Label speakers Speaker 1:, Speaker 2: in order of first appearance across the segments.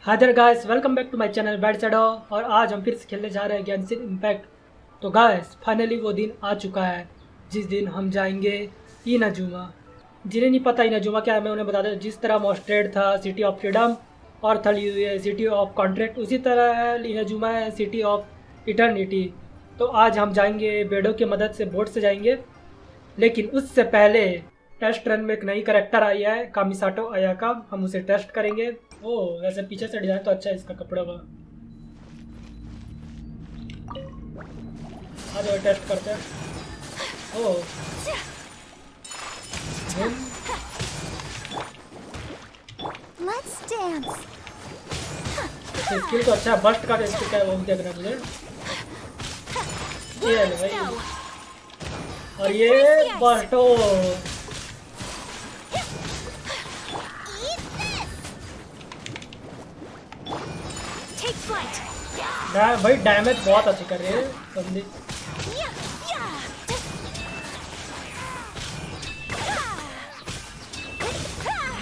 Speaker 1: Hi there guys, welcome back to my channel Brightshadow. और आज हम फिर से खेलने जा रहे हैं गेंशिन इम्पैक्ट। तो गाइस फाइनली वो दिन आ चुका है जिस दिन हम जाएंगे इनाजुमा। जिन्हें नहीं पता इनाजुमा क्या है मैं उन्हें बता दूं। जिस तरह मॉस्ट्रेड था सिटी ऑफ फ्रीडम और थली हुई है सिटी ऑफ कॉन्ट्रैक्ट, उसी तरह है इनाजुमा है सिटी ऑफ इटर्निटी। तो आज हम जाएंगे बेडो की मदद से, बोट से जाएंगे। लेकिन उससे पहले टेस्ट रन में एक नई करेक्टर आई है कामिसाटो अयाका, हम उसे टेस्ट करेंगे। ओह वैसे पीछे से डिजाइन तो अच्छा है इसका कपड़ों का। आ जाओ टेस्ट करते हैं। ओह
Speaker 2: Let's dance.
Speaker 1: स्किल तो अच्छा है, बस्ट का स्किल है वो भी देखना है मुझे। ये ले भाई, और ये बस्टो
Speaker 2: Take flight.
Speaker 1: भाई डैमेज बहुत अच्छी कर रही है बंदी।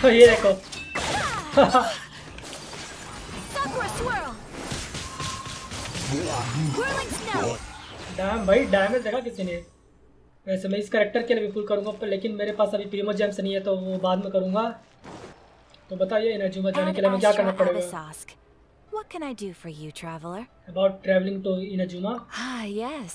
Speaker 1: तो ये देखो
Speaker 2: Sakura swirl. Whirling snow.
Speaker 1: Dam भाई, डैमेज देखा किसी ने। वैसे मैं इस कैरेक्टर के लिए भी फुल करूंगा पर लेकिन मेरे पास अभी प्रीमो जेम्स नहीं है तो वो बाद में करूंगा। तो बताइए इनाजुमा जाने के लिए हमें क्या करना पड़ेगा।
Speaker 2: What can I do for you, traveler?
Speaker 1: About traveling to Inazuma.
Speaker 2: Ah, yes.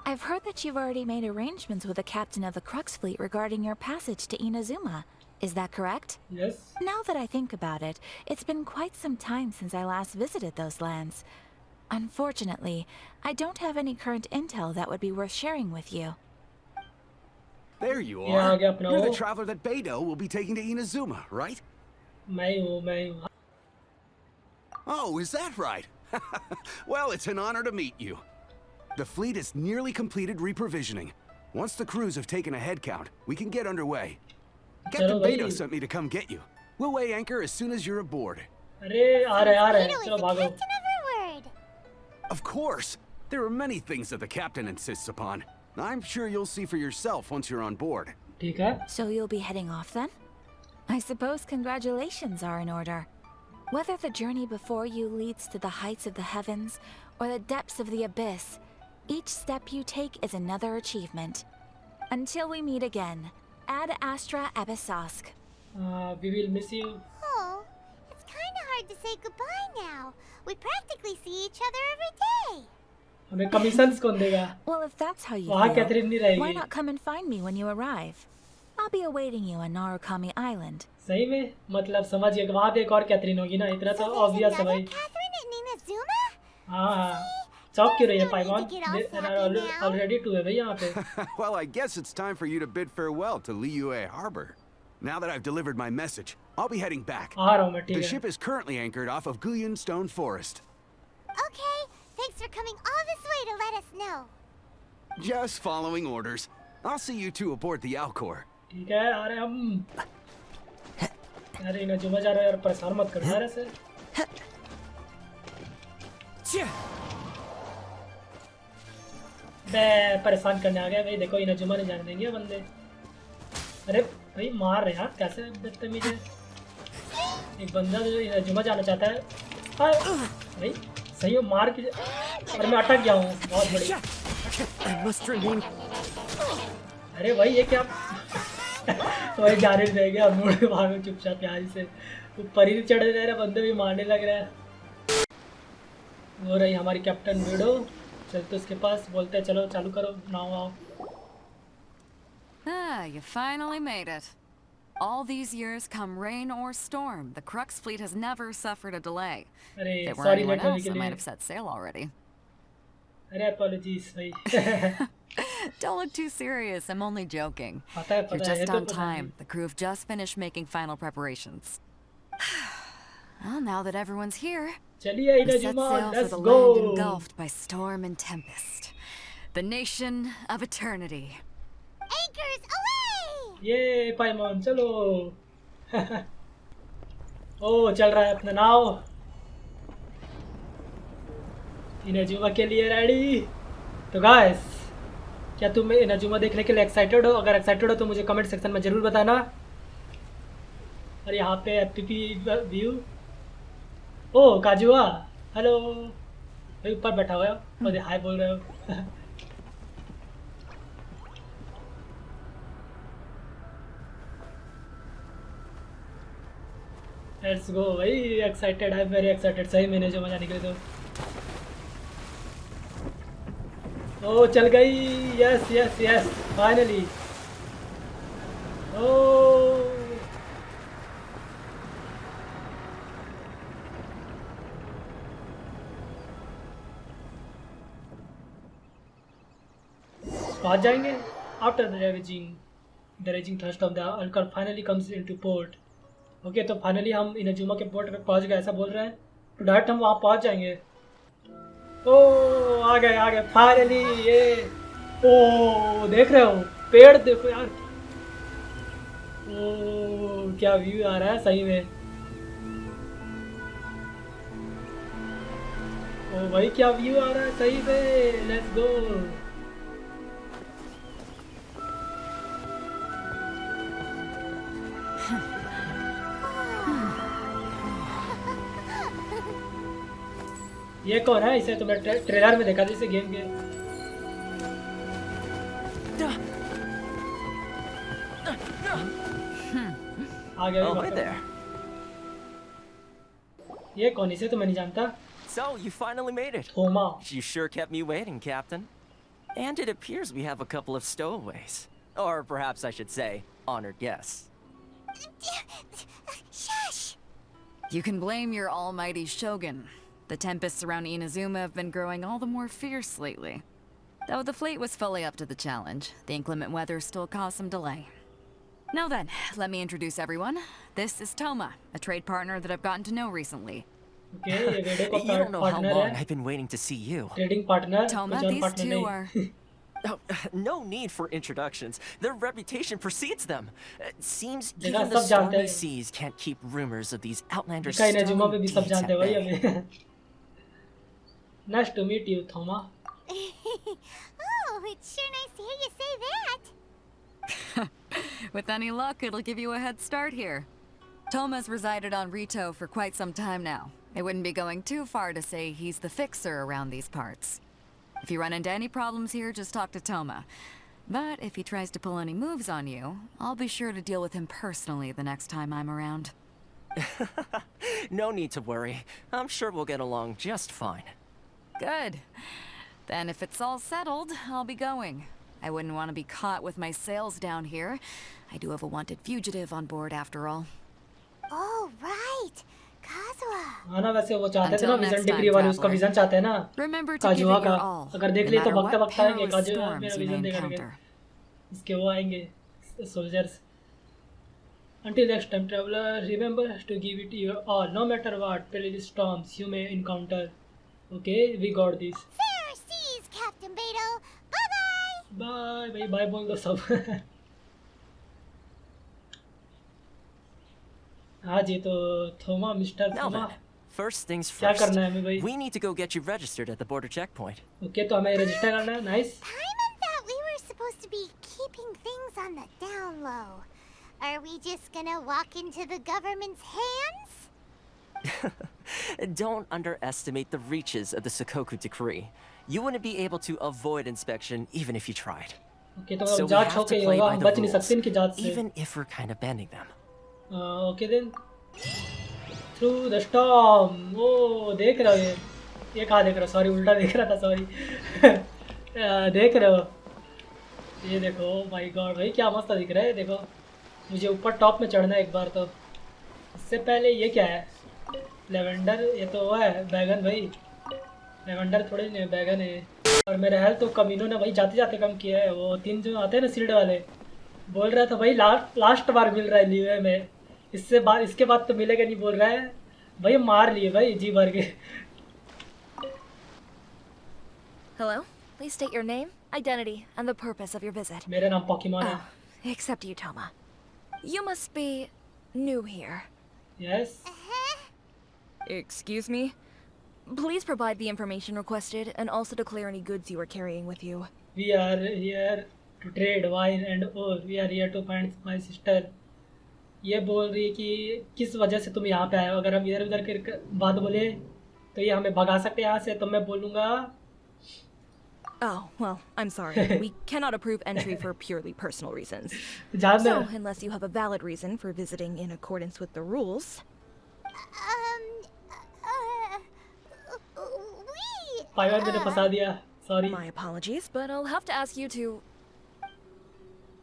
Speaker 2: I've heard that you've already made arrangements with the captain of the Crux fleet regarding your passage to Inazuma. Is that correct?
Speaker 1: Yes.
Speaker 2: Now that I think about it, it's been quite some time since I last visited those lands. Unfortunately, I don't have any current intel that would be worth sharing with you.
Speaker 3: There you
Speaker 1: Yeah,
Speaker 3: are.
Speaker 1: I
Speaker 3: You're the traveler that Beidou will be taking to Inazuma, right?
Speaker 1: मैं हूँ।
Speaker 3: Oh, is that right? Well, it's an honor to meet you. The fleet is nearly completed reprovisioning. Once the crews have taken a head count, we can get underway. Captain Beidou sent me to come get you. We'll weigh anchor as soon as you're aboard.
Speaker 1: अरे आ रहे चलो भागो।
Speaker 3: Of course. There are many things that the captain insists upon. I'm sure you'll see for yourself once you're on board.
Speaker 1: ठीक है।
Speaker 2: So you'll be heading off then? I suppose congratulations are in order. Whether the journey before you leads to the heights of the heavens or the depths of the abyss, each step you take is another achievement. Until we meet again, Ad Astra Abyssosque.
Speaker 1: We will miss you.
Speaker 4: Oh, it's kind of hard to say goodbye now. We practically see each other every day.
Speaker 1: हमें commissions कौन देगा?
Speaker 2: Well, if that's how you
Speaker 1: वहाँ Catherine नहीं
Speaker 2: feel,
Speaker 1: रहेगी।
Speaker 2: why not come and find me when you arrive? I'll be awaiting you on Narukami Island.
Speaker 1: सही में मतलब समझिए कि वहाँ पे एक और कैथरीन होगी ना, इतना तो ऑब्वियस है भाई।
Speaker 4: Catherine and Inazuma?
Speaker 1: हाँ चौक क्यों रही है पाइमॉन? ऑलरेडी 2 है भाई यहाँ पे।
Speaker 3: Well, I guess it's time for you to bid farewell to Liyue Harbor. Now that I've delivered my message, I'll be heading back.
Speaker 1: आ रहा हूँ मैं, ठीक
Speaker 3: The
Speaker 1: है।
Speaker 3: ship is currently anchored off of Guyun Stone Forest.
Speaker 4: Okay, thanks for coming all this way to let us know.
Speaker 3: Just following orders. I'll see you two aboard the Alcor.
Speaker 1: ठीक है आ रहे हम। अरे Inazuma जा रहा है यार, परेशान मत कर यार ऐसे। बे परेशान करने आ गए भाई, देखो इनाजुमा नहीं जाने देंगे बंदे। अरे भाई मार रहे यार, कैसे बदतमीज है। एक बंदा जो इनाजुमा जाना चाहता है भाई सही हो मार के। और मैं अटक गया हूँ, बहुत बड़ी। अरे भाई ये क्या तो वही जाने रह गया, मुड़ के भागो चुपचाप प्यारी से। ऊपर ही चढ़े रह रहे बंदे भी मारने लग रहे हैं। वो रही हमारी कैप्टन बेडो, चलते उसके पास, बोलते हैं चलो चालू करो नाव आओ।
Speaker 5: Ah, you finally made it. All these years, come rain or storm, the Crux fleet has never suffered a delay.
Speaker 1: अरे
Speaker 5: If it were
Speaker 1: sorry
Speaker 5: anyone
Speaker 1: late होने
Speaker 5: else,
Speaker 1: के
Speaker 5: they might
Speaker 1: लिए।
Speaker 5: have set sail already.
Speaker 1: अरे apologies भाई।
Speaker 5: Don't look too serious, I'm only joking.
Speaker 1: पता है
Speaker 5: You're
Speaker 1: ये
Speaker 5: just
Speaker 1: तो
Speaker 5: on
Speaker 1: पता
Speaker 5: time. The crew have just finished making final preparations. Well, now that everyone's here,
Speaker 1: चलिए
Speaker 5: we set
Speaker 1: Inazuma
Speaker 5: sail for
Speaker 1: let's
Speaker 5: the
Speaker 1: go.
Speaker 5: land engulfed by storm and tempest. The nation of eternity.
Speaker 4: Anchors away!
Speaker 1: ये पाइमॉन चलो। ओ चल रहा है अपना नाव, Inazuma के लिए ready. तो गाइस क्या तुम इनाजुमा देखने के लिए एक्साइटेड हो? अगर एक्साइटेड हो तो मुझे कमेंट सेक्शन में ज़रूर बताना। और यहाँ पे एफपीपी व्यू ओ काजुआ, हेलो भाई, ऊपर बैठा हुआ है और हाय बोल रहे हो। लेट्स गो भाई, एक्साइटेड है, वेरी एक्साइटेड। सही मैंने जो मजा निकले तो। ओ चल गई, यस यस यस, फाइनली। ओ पहुंच जाएंगे। After the raging thirst of the Alcor finally comes into port. Okay, तो फाइनली हम इनाजुमा के पोर्ट पे पहुंच गए, ऐसा बोल रहे हैं। तो डायरेक्ट हम वहाँ पहुंच जाएंगे। ओ आ गए फाइनली। ये ओ देख रहे हो, पेड़ देखो यार। ओ क्या व्यू आ रहा है सही में। ओ भाई क्या व्यू आ रहा है सही में, लेट्स गो। ये कौन है? इसे तो मैं ट्रेलर में देखा था, इसे गेम के। आ गया
Speaker 6: Oh,
Speaker 1: ये
Speaker 6: hey
Speaker 1: वापस।
Speaker 6: there.
Speaker 1: ये कौन? इसे तो मैं नहीं जानता।
Speaker 6: So, you finally made it.
Speaker 1: Thoma.
Speaker 6: You sure kept me waiting, Captain. And it appears we have a couple of stowaways. Or perhaps I should say, honored guests.
Speaker 4: Shush!
Speaker 5: You can blame your almighty shogun. The tempests around Inazuma have been growing all the more fierce lately. Though the fleet was fully up to the challenge, the inclement weather still caused some delay. Now then, let me introduce everyone. This is Toma, a trade partner that I've gotten to know recently.
Speaker 1: Okay, ये redo
Speaker 6: You
Speaker 1: का
Speaker 6: don't know how
Speaker 1: partner
Speaker 6: long
Speaker 1: है,
Speaker 6: I've been waiting to see you.
Speaker 1: Trading partner,
Speaker 5: Toma,
Speaker 1: कुछ और
Speaker 5: these
Speaker 1: partner
Speaker 5: two
Speaker 1: नहीं।
Speaker 5: are...
Speaker 6: Oh, no need for introductions. Their reputation precedes them. It seems
Speaker 1: देखा,
Speaker 6: even the
Speaker 1: सब जानते
Speaker 6: stormy
Speaker 1: हैं।
Speaker 6: seas can't keep rumors of these outlander
Speaker 1: देखा, Inazuma पे
Speaker 6: sterling
Speaker 1: भी सब
Speaker 6: deeds
Speaker 1: जानते
Speaker 6: at
Speaker 1: हैं भाई
Speaker 6: bay.
Speaker 1: हमें। Nice to meet you Thoma.
Speaker 4: Oh, it's sure nice to hear you say that.
Speaker 5: With any luck, it'll give you a head start here. Toma's resided on Rito for quite some time now. It wouldn't be going too far to say he's the fixer around these parts. If you run into any problems here, just talk to Toma. But if he tries to pull any moves on you, I'll be sure to deal with him personally the next time I'm around.
Speaker 6: No need to worry. I'm sure we'll get along just fine.
Speaker 5: Good. Then if it's all settled, I'll be going. I wouldn't want to be caught with my sails down here. I do have a wanted fugitive on board after all.
Speaker 4: Oh, right. Kazuha.
Speaker 1: हाँ ना, वैसे वो चाहते थे ना
Speaker 5: Until
Speaker 1: vision
Speaker 5: next
Speaker 1: degree
Speaker 5: time,
Speaker 1: वाले, उसका
Speaker 5: traveler.
Speaker 1: Vision चाहते हैं ना
Speaker 5: Remember to give
Speaker 1: काजुआ
Speaker 5: it
Speaker 1: का।
Speaker 5: your all,
Speaker 1: अगर देख
Speaker 5: no
Speaker 1: लिए तो
Speaker 5: matter
Speaker 1: बकता
Speaker 5: what
Speaker 1: बकता आएंगे
Speaker 5: perilous
Speaker 1: काजुआ,
Speaker 5: storms
Speaker 1: मेरा
Speaker 5: you may
Speaker 1: विजन देख करके।
Speaker 5: encounter.
Speaker 1: इसके वो आएंगे soldiers. Until next time, traveler, remember to give it your all, no matter what perilous storms you may encounter. Okay, we got this.
Speaker 4: Fair seas, Captain Beto. Bye-bye.
Speaker 1: Bye भाई, bye बोल दो सब। हाँ जी, तो Thoma, mister
Speaker 6: Now
Speaker 1: Thoma.
Speaker 6: then, first things
Speaker 1: क्या
Speaker 6: first.
Speaker 1: करना है हमें भाई?
Speaker 6: We need to go get you registered at the border checkpoint.
Speaker 1: Okay, तो हमें रजिस्टर करना है। Nice.
Speaker 4: Paimon thought we were supposed to be keeping things on the down low. Are we just gonna walk into the government's hands?
Speaker 6: Don't underestimate the reaches of the Sakoku decree. You wouldn't be able to avoid inspection even if you tried.
Speaker 1: Okay, तो
Speaker 6: So
Speaker 1: अब
Speaker 6: we
Speaker 1: जांच
Speaker 6: have
Speaker 1: हो
Speaker 6: to
Speaker 1: गई
Speaker 6: play
Speaker 1: होगा,
Speaker 6: by
Speaker 1: हम
Speaker 6: the
Speaker 1: बच नहीं सकते
Speaker 6: rules,
Speaker 1: इनकी जांच से।
Speaker 6: even if we're kind of bending them.
Speaker 1: Okay then, through the storm. ओ देख रहे हो ये कहाँ देख रहे हो? सॉरी, उल्टा देख रहा था, सॉरी। देख रहे हो? ये देखो, माय गॉड भाई, क्या मस्त दिख रहा है। देखो, मुझे ऊपर टॉप में चढ़ना है एक बार तो। इससे पहले ये क्या है? लेवेंडर, ये तो वो है बैगन भाई। लेवेंडर थोड़ी नहीं, बैगन है। और मेरा हेल्थ तो कमीनों ने भाई जाते जाते कम किया है। वो 3 जो आते हैं ना सील्ड वाले, बोल रहा था भाई लास्ट बार मिल रहा है लीवे में, इसके बाद तो मिलेगा नहीं, बोल रहा है भाई। मार लिए भाई जी भर के।
Speaker 2: Hello? Please state your name, identity, and the purpose of your visit.
Speaker 1: मेरा नाम पॉकीमॉन है।
Speaker 2: Oh, except you, Toma. You must be new here.
Speaker 1: Yes.
Speaker 2: Excuse me? Please provide the information requested and also declare any goods you are carrying with you.
Speaker 1: We are here to trade wine and ore. We are here to find my sister. ये बोल रही है कि किस वजह से तुम यहाँ पे आए हो। अगर हम इधर उधर कर बात बोले तो ये हमें भगा सकते हैं यहाँ से। तो मैं बोलूँगा
Speaker 7: Oh, well, I'm sorry. We cannot approve entry for purely personal reasons.
Speaker 1: जान
Speaker 7: So, unless you have a valid reason for visiting in accordance with the rules.
Speaker 4: We...
Speaker 1: पाइवान मैंने फंसा दिया, sorry.
Speaker 7: My apologies, but I'll have to ask you to...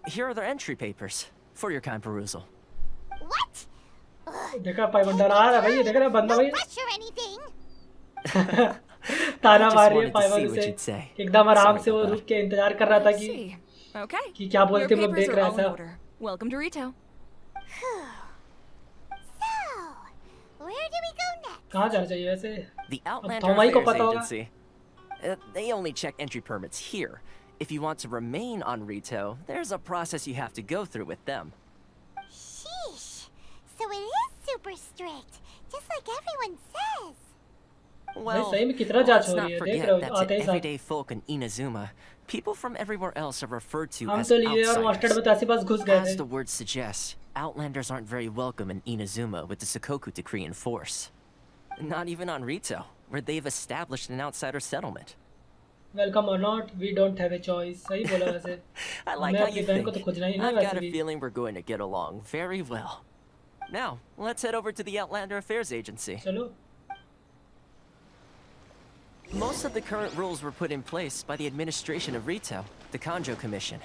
Speaker 6: Here are their entry papers for your kind perusal.
Speaker 4: What?
Speaker 1: देखा पाइवान डरा रहा है भाई, देख रहा बंदा
Speaker 4: No
Speaker 1: भाई
Speaker 4: rush or anything.
Speaker 1: ताना
Speaker 6: I just
Speaker 1: मार रही है
Speaker 6: wanted to
Speaker 1: पाइवान
Speaker 6: see what
Speaker 1: से।
Speaker 6: you'd say.
Speaker 1: एकदम आराम
Speaker 6: Sorry
Speaker 1: से वो
Speaker 6: about
Speaker 1: रुक के इंतजार कर रहा था कि
Speaker 7: See. Okay.
Speaker 1: क्या
Speaker 7: Your
Speaker 1: बोलते हम लोग
Speaker 7: papers
Speaker 1: देख
Speaker 7: are
Speaker 1: रहे हैं
Speaker 7: all in
Speaker 1: ऐसा।
Speaker 7: order. Welcome to Rito.
Speaker 4: So, where do we go next?
Speaker 1: कहाँ जाना चाहिए वैसे?
Speaker 6: The Outlander
Speaker 1: Tomai को
Speaker 6: Affairs
Speaker 1: पता होगा।
Speaker 6: Agency. They only check entry permits here. If you want to remain on Rito, there's a process you have to go through with them.
Speaker 4: Sheesh. So it is super strict, just like everyone says.
Speaker 6: Well,
Speaker 1: सही में कितना जांच
Speaker 6: let's
Speaker 1: हो
Speaker 6: not
Speaker 1: रही है, देख
Speaker 6: forget
Speaker 1: रहे हो,
Speaker 6: that
Speaker 1: आते
Speaker 6: to
Speaker 1: ही साथ।
Speaker 6: everyday folk in Inazuma, people from everywhere else are referred to
Speaker 1: हम
Speaker 6: as
Speaker 1: तो लिए और मास्टर
Speaker 6: outsiders.
Speaker 1: बतासी पास घुस गए
Speaker 6: As
Speaker 1: थे।
Speaker 6: the word suggests, Outlanders aren't very welcome in Inazuma with the Sakoku decree in force. Not even on Rito, where they've established an outsider settlement.
Speaker 1: Welcome or not, we don't have a choice. सही बोला वैसे।
Speaker 6: I like
Speaker 1: हमें
Speaker 6: how
Speaker 1: अपनी
Speaker 6: you
Speaker 1: बहन को
Speaker 6: think.
Speaker 1: तो खोजना ही नहीं
Speaker 6: I've
Speaker 1: वैसे
Speaker 6: got a
Speaker 1: भी।
Speaker 6: feeling we're going to get along very well. Now, let's head over to the Outlander Affairs Agency.
Speaker 1: चलो।
Speaker 6: Most of the current rules were put in place by the administration of Rito, the Kanjo Commission.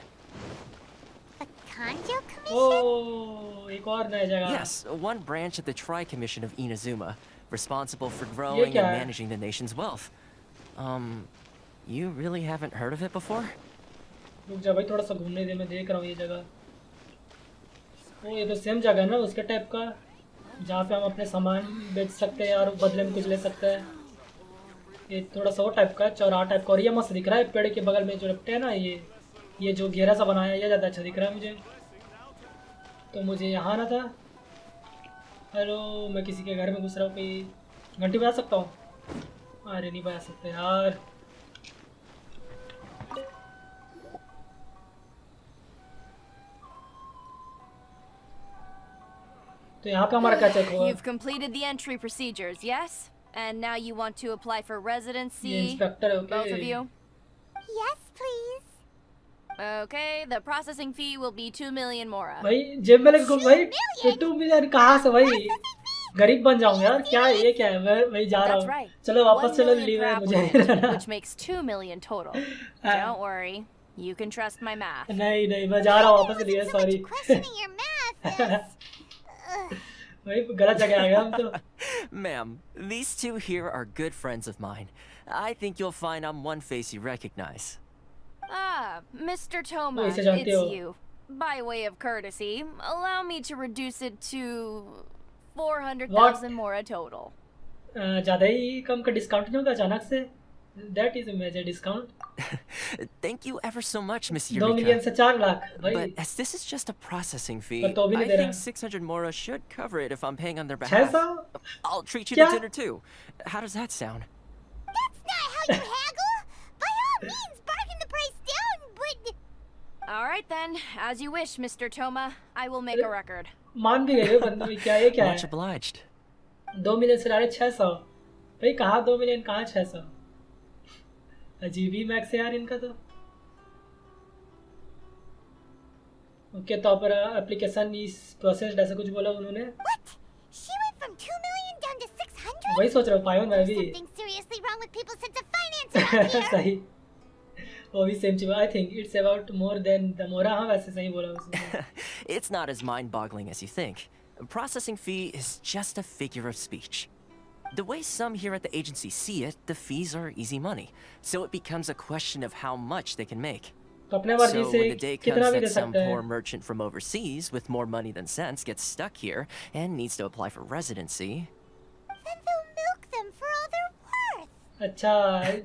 Speaker 4: The Kanjo Commission?
Speaker 1: ओ एक और नया जगह।
Speaker 6: Yes, one branch of the Tri-Commission of Inazuma, responsible for growing and
Speaker 1: क्या है?
Speaker 6: managing the nation's wealth. You really haven't heard of it before?
Speaker 1: रुक जा भाई, थोड़ा सा घूमने दे, मैं देख रहा हूँ ये जगह। ओ ये तो सेम जगह है ना उसके टाइप का, जहाँ पे हम अपने सामान बेच सकते हैं और बदले में कुछ ले सकते हैं। ये थोड़ा सा वो टाइप का, चौराहा टाइप का। और ये मस्त दिख रहा है, पेड़ के बगल में जो रखते हैं ना, ये जो घेरा सा बनाया है, ये ज़्यादा अच्छा दिख रहा है मुझे। तो मुझे यहाँ आना था। हेलो, मैं किसी के घर में घुस रहा हूँ। कोई घंटी बजा सकता हूँ? अरे नहीं बजा सकते यार। तो यहाँ पे हमारा क्या चेक हुआ?
Speaker 8: You've completed the entry procedures, yes? And now you want to apply for
Speaker 1: ये
Speaker 8: residency,
Speaker 1: इंस्पेक्टर है,
Speaker 8: both of
Speaker 1: okay.
Speaker 8: you?
Speaker 4: Yes, please.
Speaker 8: Okay, the processing fee will be 2 million mora.
Speaker 1: भाई जेब में लग भाई, ये 2 मिलियन कहाँ से भाई? गरीब बन जाऊंगा यार, क्या है ये, क्या है? मैं वही जा रहा
Speaker 8: That's
Speaker 1: हूँ।
Speaker 8: right.
Speaker 1: चलो
Speaker 8: 1
Speaker 1: वापस चलो,
Speaker 8: million
Speaker 1: लीव
Speaker 8: per
Speaker 1: है मुझे।
Speaker 8: applicant, which makes 2 million total. Don't worry, you can trust my math.
Speaker 1: नहीं नहीं, मैं जा रहा हूँ वापस, लिए
Speaker 4: So much
Speaker 1: sorry.
Speaker 4: questioning your math is...
Speaker 1: भाई गलत जगह आ गया हम तो।
Speaker 6: Ma'am, these two here are good friends of mine. I think you'll find I'm one face you recognize.
Speaker 8: Ah, Mr. Toma,
Speaker 1: इसे जानते
Speaker 8: it's
Speaker 1: हो।
Speaker 8: you. By way of courtesy, allow me to reduce it to 400,000 mora total.
Speaker 1: ज़्यादा ही कम का discount नहीं होगा अचानक से? That is a major discount.
Speaker 6: Thank you ever so much, Miss
Speaker 1: 2 million
Speaker 6: Eureka.
Speaker 1: से 4 लाख भाई।
Speaker 6: But as this is just a processing fee,
Speaker 1: पर तो भी
Speaker 6: I
Speaker 1: नहीं दे रहा।
Speaker 6: think 600 mora should cover it if I'm paying on their
Speaker 1: 600?
Speaker 6: behalf. I'll treat you
Speaker 1: क्या?
Speaker 6: to dinner too. How does that sound?
Speaker 4: That's not how you haggle! By all means, bargain the price down, but...
Speaker 8: All right then, as you wish, Mr. Toma. I will make a record.
Speaker 1: मान भी गए बंदे में, क्या ये क्या
Speaker 6: Much
Speaker 1: है?
Speaker 6: obliged.
Speaker 1: 2 million से डाले 600। भाई कहाँ 2 मिलियन, कहाँ 600? अजीब ही मैक्स है यार इनका तो। ओके, तो पर एप्लीकेशन इस प्रोसेस्ड ऐसा कुछ बोला उन्होंने।
Speaker 4: What? She went from 2 million down to 600?
Speaker 1: वही सोच रहा हूँ पायोन, मैं भी।
Speaker 4: Something seriously wrong with people's sense of finance around here.
Speaker 1: सही, वो भी सेम चीज। I think it's about more than the मोरा। हाँ वैसे सही बोला उसने।
Speaker 6: It's not as mind-boggling as you think. A processing fee is just a figure of speech. The way some here at the agency see it, the fees are easy money, so it becomes a question of how much they can make.
Speaker 1: तो अपने मर्जी
Speaker 6: So
Speaker 1: से
Speaker 6: when the day
Speaker 1: कितना
Speaker 6: comes
Speaker 1: भी दे
Speaker 6: that some
Speaker 1: सकते
Speaker 6: poor
Speaker 1: हैं।
Speaker 6: merchant from overseas with more money than sense gets stuck here and needs to apply for residency,
Speaker 4: Then they'll milk them for all they're worth.
Speaker 1: अच्छा,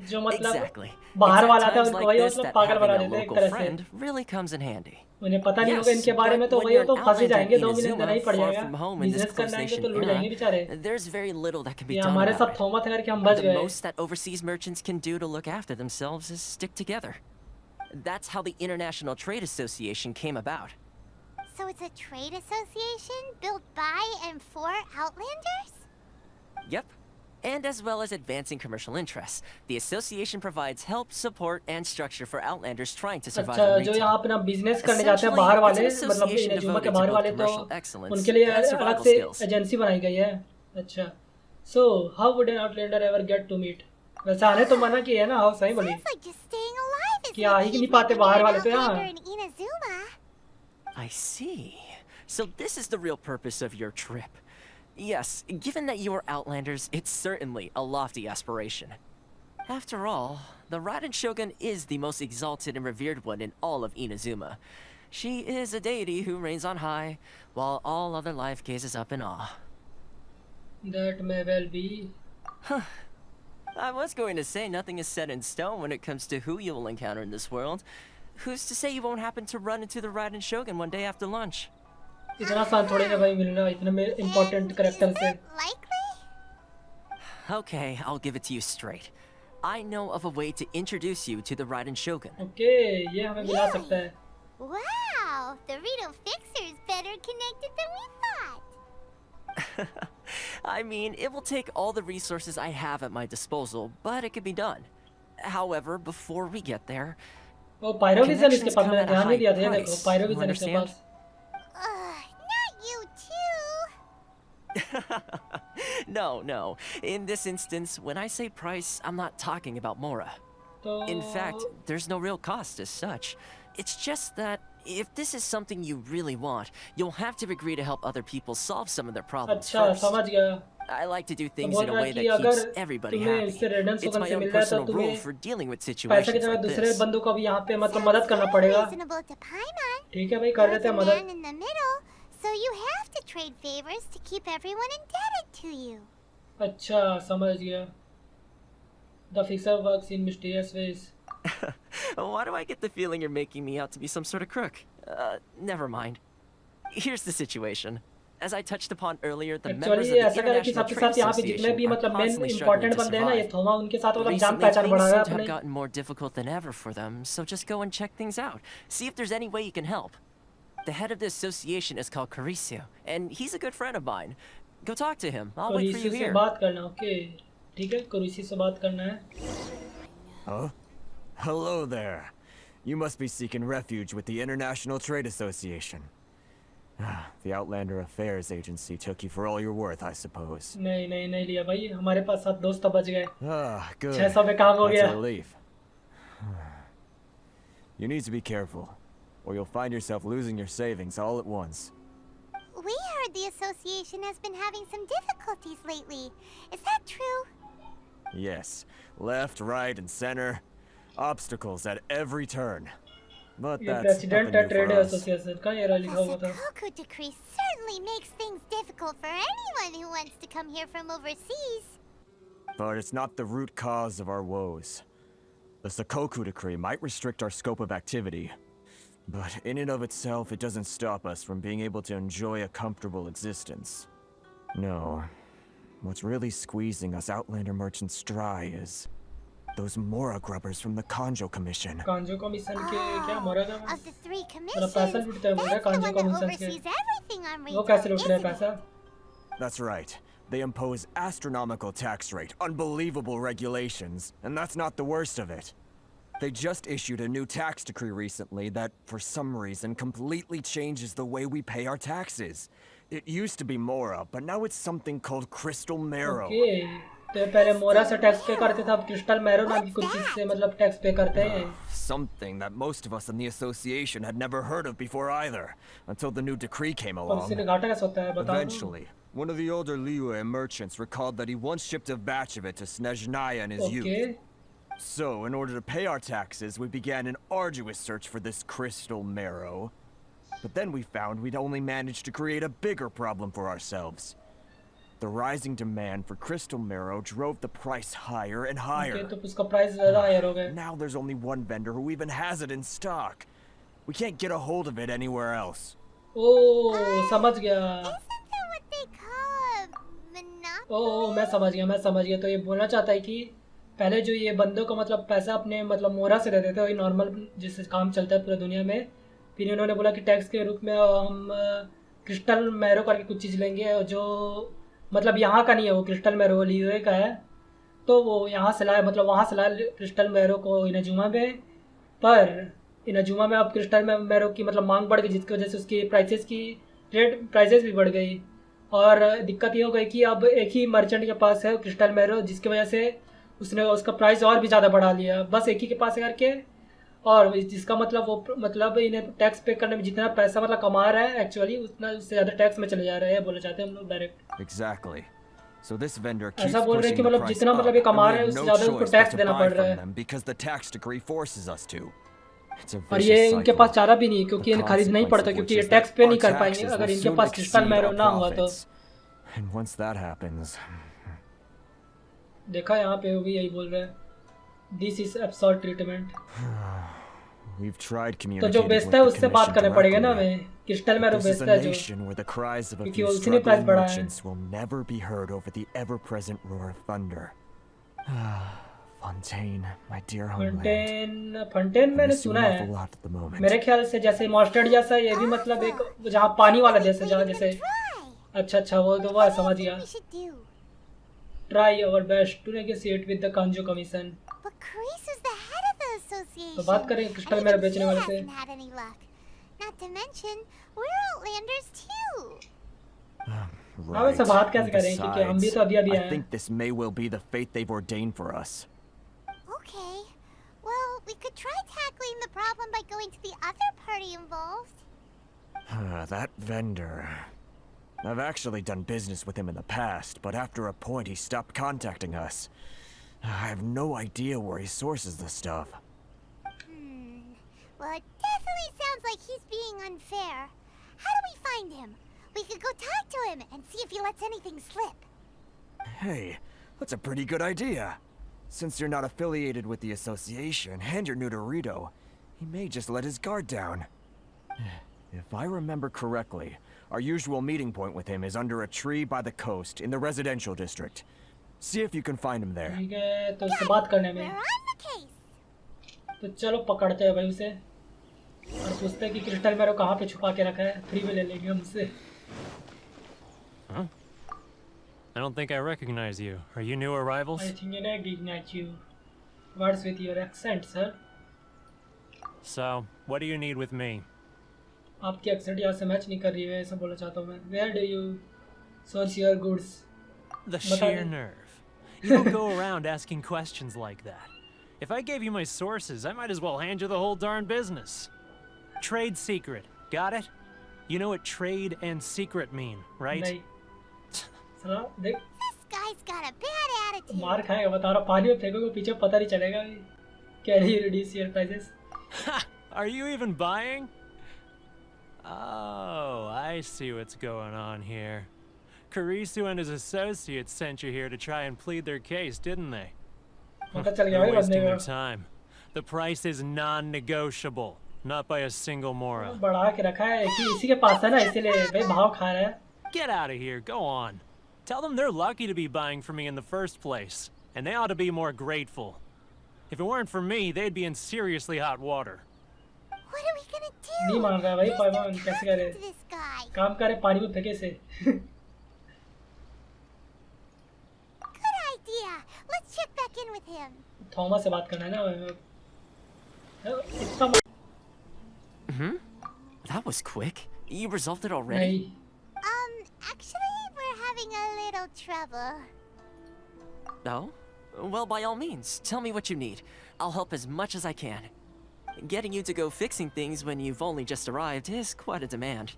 Speaker 1: जो मतलब
Speaker 6: exactly.
Speaker 1: बाहर
Speaker 6: It's
Speaker 1: वाला
Speaker 6: at
Speaker 1: था
Speaker 6: times
Speaker 1: उनको
Speaker 6: like
Speaker 1: वही
Speaker 6: this
Speaker 1: मतलब
Speaker 6: that
Speaker 1: पागल बना
Speaker 6: having a
Speaker 1: देते हैं एक
Speaker 6: local
Speaker 1: तरह से।
Speaker 6: friend really comes in handy.
Speaker 1: उन्हें पता नहीं होगा
Speaker 6: Yes,
Speaker 1: इनके बारे में,
Speaker 6: but
Speaker 1: तो
Speaker 6: when
Speaker 1: वही
Speaker 6: you're
Speaker 1: तो
Speaker 6: an
Speaker 1: फंसे
Speaker 6: outlander
Speaker 1: जाएंगे।
Speaker 6: in
Speaker 1: 2 मिलियन देना ही
Speaker 6: Inazuma,
Speaker 1: पड़
Speaker 6: far
Speaker 1: जाएगा।
Speaker 6: from home in this
Speaker 1: business
Speaker 6: close
Speaker 1: करने आएंगे तो
Speaker 6: nation
Speaker 1: लूट जाएंगे बेचारे।
Speaker 6: era, there's very little that can be
Speaker 1: ये
Speaker 6: done
Speaker 1: हमारे
Speaker 6: about
Speaker 1: सब
Speaker 6: it.
Speaker 1: थोमा थे करके हम बच
Speaker 6: The
Speaker 1: गए।
Speaker 6: most that overseas merchants can do to look after themselves is stick together. That's how the International Trade Association came about.
Speaker 4: So it's a trade association built by and for Outlanders?
Speaker 6: Yep. And as well as advancing commercial interests, the association provides help, support, and structure for Outlanders trying to survive
Speaker 1: अच्छा
Speaker 6: in
Speaker 1: जो
Speaker 6: retail.
Speaker 1: यहाँ अपना business करने जाते हैं बाहर वाले मतलब इनाजुमा के बाहर वाले तो उनके लिए अलग से एजेंसी बनाई गई है. अच्छा. So how would an Outlander ever get to meet? वैसे आने तो मना किया है ना. हाँ सही बोली.
Speaker 4: Sounds like just staying alive is
Speaker 1: कि आ ही नहीं पाते बाहर वाले तो यहाँ.
Speaker 4: Inazuma.
Speaker 6: I see. So this is the real purpose of your trip. Yes, given that you are Outlanders, it's certainly a lofty aspiration. After all, the Raiden Shogun is the most exalted and revered one in all of Inazuma. She is a deity who reigns on high, while all other life gazes up in awe.
Speaker 1: That may well be.
Speaker 6: I was going to say nothing is set in stone when it comes to who you will encounter in this world. Who's to say you won't happen to run into the Raiden Shogun one day after lunch?
Speaker 1: इतना आसान थोड़ी ना भाई मिलना इतने में important character से.
Speaker 4: Likely?
Speaker 6: Okay, I'll give it to you straight. I know of a way to introduce you to the Raiden Shogun.
Speaker 1: Okay, ये हमें मिला सकता है.
Speaker 4: Wow, the Rito Fixer is better connected than we thought.
Speaker 6: I mean, it will take all the resources I have at my disposal, but it can be done. However, before we get there,
Speaker 1: वो पायरोविजन इसके पास मैंने ध्यान नहीं दिया था. देखो
Speaker 6: price,
Speaker 1: पायरोविजन
Speaker 6: you
Speaker 1: इसके
Speaker 6: understand?
Speaker 1: Pass.
Speaker 4: Not you too.
Speaker 6: No. In this instance, when I say price, I'm not talking about Mora.
Speaker 1: तो
Speaker 6: In fact, there's no real cost as such. It's just that if this is something you really want, you'll have to agree to help other people solve some of their problems
Speaker 1: अच्छा
Speaker 6: first.
Speaker 1: समझ गया.
Speaker 6: I like to do
Speaker 1: तो
Speaker 6: things
Speaker 1: बोल
Speaker 6: in a
Speaker 1: रहा
Speaker 6: way
Speaker 1: है कि
Speaker 6: that keeps
Speaker 1: अगर
Speaker 6: everybody
Speaker 1: तुम्हें
Speaker 6: happy.
Speaker 1: इससे रेडन
Speaker 6: It's
Speaker 1: सोगन
Speaker 6: my
Speaker 1: से
Speaker 6: own
Speaker 1: मिल रहा है तो
Speaker 6: personal rule
Speaker 1: तुम्हें
Speaker 6: for dealing with
Speaker 1: पैसे की
Speaker 6: situations
Speaker 1: जगह
Speaker 6: like
Speaker 1: दूसरे
Speaker 6: this.
Speaker 1: बंदों को भी यहाँ पे मतलब मदद करना पड़ेगा.
Speaker 4: Reasonable to Paimon.
Speaker 1: ठीक है भाई कर
Speaker 4: There's
Speaker 1: देते
Speaker 4: a
Speaker 1: हैं
Speaker 4: man
Speaker 1: मदद.
Speaker 4: in the middle, so you have to trade favors to keep everyone indebted to you.
Speaker 1: अच्छा समझ गया. The fixer works in mysterious ways.
Speaker 6: Why do I get the feeling you're making me out to be some sort of crook? Never mind. Here's the situation. As I touched upon earlier, the members
Speaker 1: actually
Speaker 6: of
Speaker 1: ऐसा
Speaker 6: the
Speaker 1: करें कि
Speaker 6: International
Speaker 1: सबके
Speaker 6: Trade
Speaker 1: साथ यहाँ पे जितने
Speaker 6: Association
Speaker 1: भी
Speaker 6: are
Speaker 1: मतलब main
Speaker 6: constantly struggling
Speaker 1: important
Speaker 6: to
Speaker 1: बंदे हैं ना ये
Speaker 6: survive.
Speaker 1: थोमा उनके साथ मतलब जान
Speaker 6: Recently,
Speaker 1: पहचान
Speaker 6: things
Speaker 1: बढ़ा रहा है
Speaker 6: seem to have
Speaker 1: अपने.
Speaker 6: gotten more difficult than ever for them, so just go and check things out. See if there's any way you can help. The head of the association is called Karisu, and he's a good friend of mine. Go talk to him. I'll wait for you
Speaker 1: कुरिसी से
Speaker 6: here.
Speaker 1: बात करना. Okay ठीक है कुरिसी से बात करना है.
Speaker 9: Huh? Hello there. You must be seeking refuge with the International Trade Association. The Outlander Affairs Agency took you for all you're worth, I suppose.
Speaker 1: नहीं लिया भाई. हमारे पास 7 दोस्त तो बच गए.
Speaker 9: Ah, good.
Speaker 1: 600 में काम हो
Speaker 9: That's
Speaker 1: गया.
Speaker 9: a relief. You need to be careful, or you'll find yourself losing your savings all at once.
Speaker 4: We heard the association has been having some difficulties lately. Is that true?
Speaker 9: Yes, left, right, and center. Obstacles at every turn. But
Speaker 1: ये
Speaker 9: that's
Speaker 1: president
Speaker 9: nothing
Speaker 1: है
Speaker 9: new
Speaker 1: trade
Speaker 9: for us.
Speaker 1: Association का ये रहा
Speaker 4: The
Speaker 1: लिखा हुआ था.
Speaker 4: Sakoku decree certainly makes things difficult for anyone who wants to come here from overseas.
Speaker 9: But it's not the root cause of our woes. The Sakoku decree might restrict our scope of activity, but in and of itself, it doesn't stop us from being able to enjoy a comfortable existence. No. What's really squeezing us Outlander merchants dry is those Mora grubbers from the Kanjo Commission.
Speaker 1: Kanjo Commission के क्या मोरा था.
Speaker 4: Of the 3
Speaker 1: मतलब
Speaker 4: commissions,
Speaker 1: पैसा लूटते हैं बोल रहा है
Speaker 4: that's the
Speaker 1: कांजो
Speaker 4: one that
Speaker 1: commission के.
Speaker 4: oversees everything on
Speaker 1: वो
Speaker 4: Rito,
Speaker 1: कैसे लूट रहे हैं
Speaker 4: isn't it?
Speaker 1: पैसा.
Speaker 9: That's right. They impose astronomical tax rate, unbelievable regulations, and that's not the worst of it. They just issued a new tax decree recently that, for some reason, completely changes the way we pay our taxes. It used to be Mora, but now it's something called Crystal Marrow.
Speaker 1: Okay तो पहले मोरा से tax पे करते थे अब crystal marrow नाम की कुछ चीज से मतलब टैक्स पे करते हैं.
Speaker 9: Something that most of us in the association had never heard of before either, until the new decree came
Speaker 1: policy में
Speaker 9: along.
Speaker 1: घाटा कैसे होता है बताओ.
Speaker 9: Eventually, one of the older Liyue merchants recalled that he once shipped a batch of it to Snezhnaya in his
Speaker 1: okay
Speaker 9: youth. So, in order to pay our taxes, we began an arduous search for this crystal marrow. But then we found we'd only managed to create a bigger problem for ourselves. The rising demand for crystal marrow drove the price higher and higher.
Speaker 1: Okay तो उसका price ज़्यादा higher हो गया.
Speaker 9: Now there's only one vendor who even has it in stock. We can't get a hold of it anywhere else.
Speaker 1: ओह समझ गया.
Speaker 4: Isn't that what they call a monopoly?
Speaker 1: ओह मैं समझ गया तो ये बोलना चाहता है कि पहले जो ये बंदों को मतलब पैसा अपने मतलब मोरा से देते थे वही नॉर्मल जिससे काम चलता है पूरी दुनिया में. फिर इन्होंने बोला कि टैक्स के रूप में हम क्रिस्टल मैरो करके कुछ चीज़ लेंगे जो मतलब यहाँ का नहीं है, वो क्रिस्टल मैरो लीवे का है। तो वो यहाँ से लाए, मतलब वहाँ से लाए क्रिस्टल मैरो को इनाजुमा में। पर इनाजुमा में अब क्रिस्टल मैरो की मतलब मांग बढ़ गई, जिसकी वजह से उसकी प्राइसेस भी बढ़ गई। और दिक्कत ये हो गई कि अब एक ही मर्चेंट के पास है क्रिस्टल मैरो, जिसकी वजह से उसने उसका प्राइस और भी ज़्यादा बढ़ा लिया, बस एक ही के पास है करके। और जिसका मतलब वो मतलब इन्हें टैक्स पे करने में जितना पैसा मतलब कमा रहा है एक्चुअली उतना उससे ज़्यादा टैक्स में चले जा रहे हैं, बोले जाते हैं हम लोग direct.
Speaker 9: Exactly. So this vendor keeps
Speaker 1: ऐसा बोल रहे हैं कि
Speaker 9: pushing the
Speaker 1: मतलब
Speaker 9: price
Speaker 1: जितना मतलब ये
Speaker 9: up, and
Speaker 1: कमा
Speaker 9: we
Speaker 1: रहे हैं
Speaker 9: have
Speaker 1: उससे
Speaker 9: no
Speaker 1: ज़्यादा उनको
Speaker 9: choice but
Speaker 1: टैक्स
Speaker 9: to
Speaker 1: देना
Speaker 9: buy
Speaker 1: पड़ रहा
Speaker 9: from
Speaker 1: है।
Speaker 9: them because the tax decree forces us to. It's a
Speaker 1: और ये
Speaker 9: vicious
Speaker 1: इनके
Speaker 9: cycle.
Speaker 1: पास चारा भी नहीं है, क्योंकि
Speaker 9: The
Speaker 1: इन्हें खरीदना ही
Speaker 9: consequence
Speaker 1: पड़ता है,
Speaker 9: of
Speaker 1: क्योंकि
Speaker 9: which
Speaker 1: ये
Speaker 9: is
Speaker 1: टैक्स
Speaker 9: that
Speaker 1: पे
Speaker 9: our
Speaker 1: नहीं कर पाएंगे
Speaker 9: taxes
Speaker 1: अगर
Speaker 9: will
Speaker 1: इनके
Speaker 9: soon
Speaker 1: pass crystal
Speaker 9: exceed
Speaker 1: marrow
Speaker 9: our
Speaker 1: ना हुआ तो।
Speaker 9: profits. And once that happens,
Speaker 1: देखा यहाँ पे वो भी यही बोल रहा है, this is absurd treatment.
Speaker 9: we've tried
Speaker 1: तो जो
Speaker 9: communicating with
Speaker 1: बेचता है
Speaker 9: the
Speaker 1: उससे बात
Speaker 9: commission
Speaker 1: करने पड़ेगा ना,
Speaker 9: directly.
Speaker 1: हमें crystal
Speaker 9: But
Speaker 1: marrow
Speaker 9: this is a
Speaker 1: बेचता है जो,
Speaker 9: nation where the cries of a
Speaker 1: क्योंकि
Speaker 9: few
Speaker 1: उसी ने प्राइस
Speaker 9: struggling
Speaker 1: बढ़ाया है।
Speaker 9: merchants will never be heard over the ever-present roar of thunder. Fontaine, my dear homeland.
Speaker 1: Fountain
Speaker 9: I
Speaker 1: मैंने
Speaker 9: miss you
Speaker 1: सुना
Speaker 9: an
Speaker 1: है,
Speaker 9: awful lot at the moment.
Speaker 1: मेरे ख्याल से जैसे मॉस्टर्ड जैसा ये भी मतलब एक जहाँ पानी वाला देश है, जहाँ जैसे अच्छा वो तो वह समझ गया।
Speaker 4: We should do.
Speaker 1: Try our best to negotiate with the Kanjo Commission.
Speaker 4: But Carice is the head of the association.
Speaker 1: तो बात करें क्रिस्टल
Speaker 4: and
Speaker 1: मैरो
Speaker 4: even
Speaker 1: बेचने
Speaker 4: he
Speaker 1: वाले से।
Speaker 4: hasn't had any luck. Not to mention, we're Outlanders too.
Speaker 1: हाँ वैसे बात कैसे करें, क्योंकि हम भी तो अभी
Speaker 9: I
Speaker 1: आए हैं।
Speaker 9: think this may well be the fate they've ordained for us.
Speaker 4: Okay. Well, we could try tackling the problem by going to the other party involved.
Speaker 9: That vendor. I've actually done business with him in the past, but after a point he stopped contacting us. I have no idea where he sources the stuff.
Speaker 4: Well, it definitely sounds like he's being unfair. How do we find him? We could go talk to him and see if he lets anything slip.
Speaker 9: Hey, that's a pretty good idea. Since you're not affiliated with the association and you're new to Rito, he may just let his guard down. If I remember correctly, our usual meeting point with him is under a tree by the coast in the residential district. See if you can find him there.
Speaker 1: ठीक है, तो उससे बात करने में
Speaker 4: We're on the case.
Speaker 1: तो चलो पकड़ते हैं भाई उसे और पूछते हैं कि क्रिस्टल मैरो कहाँ पे छुपा के रखा है, फ्री में ले लेंगे हम उससे।
Speaker 10: Huh? I don't think I recognize you. Are you new arrivals?
Speaker 1: I think I recognize you. What's with your accent, sir?
Speaker 10: So, what do you need with me?
Speaker 1: आपकी एक्सेंट यहाँ से मैच नहीं कर रही है, ऐसा बोलना चाहता हूँ मैं। Where do you source your goods?
Speaker 10: The
Speaker 1: But
Speaker 10: sheer
Speaker 1: I-
Speaker 10: nerve. You don't go around asking questions like that. If I gave you my sources, I might as well hand you the whole darn business. Trade secret. Got it? You know what trade and secret mean, right?
Speaker 1: नहीं। साला देख
Speaker 4: This guy's got a bad attitude.
Speaker 1: मार खाएगा, बता रहा पानी में फेंकोगे पीछे पता नहीं चलेगा भी। Can you reduce your prices?
Speaker 10: Ha! Are you even buying? Oh, I see what's going on here. Karisu and his associates sent you here to try and plead their case, didn't they?
Speaker 1: पता चल गया
Speaker 10: You're
Speaker 1: भाई
Speaker 10: wasting
Speaker 1: बंदे
Speaker 10: their
Speaker 1: को।
Speaker 10: time. The price is non-negotiable, not by a single mora.
Speaker 1: बढ़ा के रखा है कि इसी के पास है ना, इसीलिए भाई भाव खा रहा है।
Speaker 10: Get out of here, go on. Tell them they're lucky to be buying from me in the first place, and they ought to be more grateful. If it weren't for me, they'd be in seriously hot water.
Speaker 4: What are we gonna do?
Speaker 1: नहीं मान रहा भाई,
Speaker 4: There's
Speaker 1: पाइमन
Speaker 4: no
Speaker 1: कैसे
Speaker 4: time
Speaker 1: करे?
Speaker 4: for this guy.
Speaker 1: काम करे पानी में फेंके से।
Speaker 4: Good idea. Let's check back in with him.
Speaker 1: Thomas से बात करना है ना। इतना
Speaker 6: That was quick. You resolved it already?
Speaker 1: नहीं,
Speaker 4: Actually, we're having a little trouble.
Speaker 6: Oh? Well, by all means, tell me what you need. I'll help as much as I can. Getting you to go fixing things when you've only just arrived is quite a demand.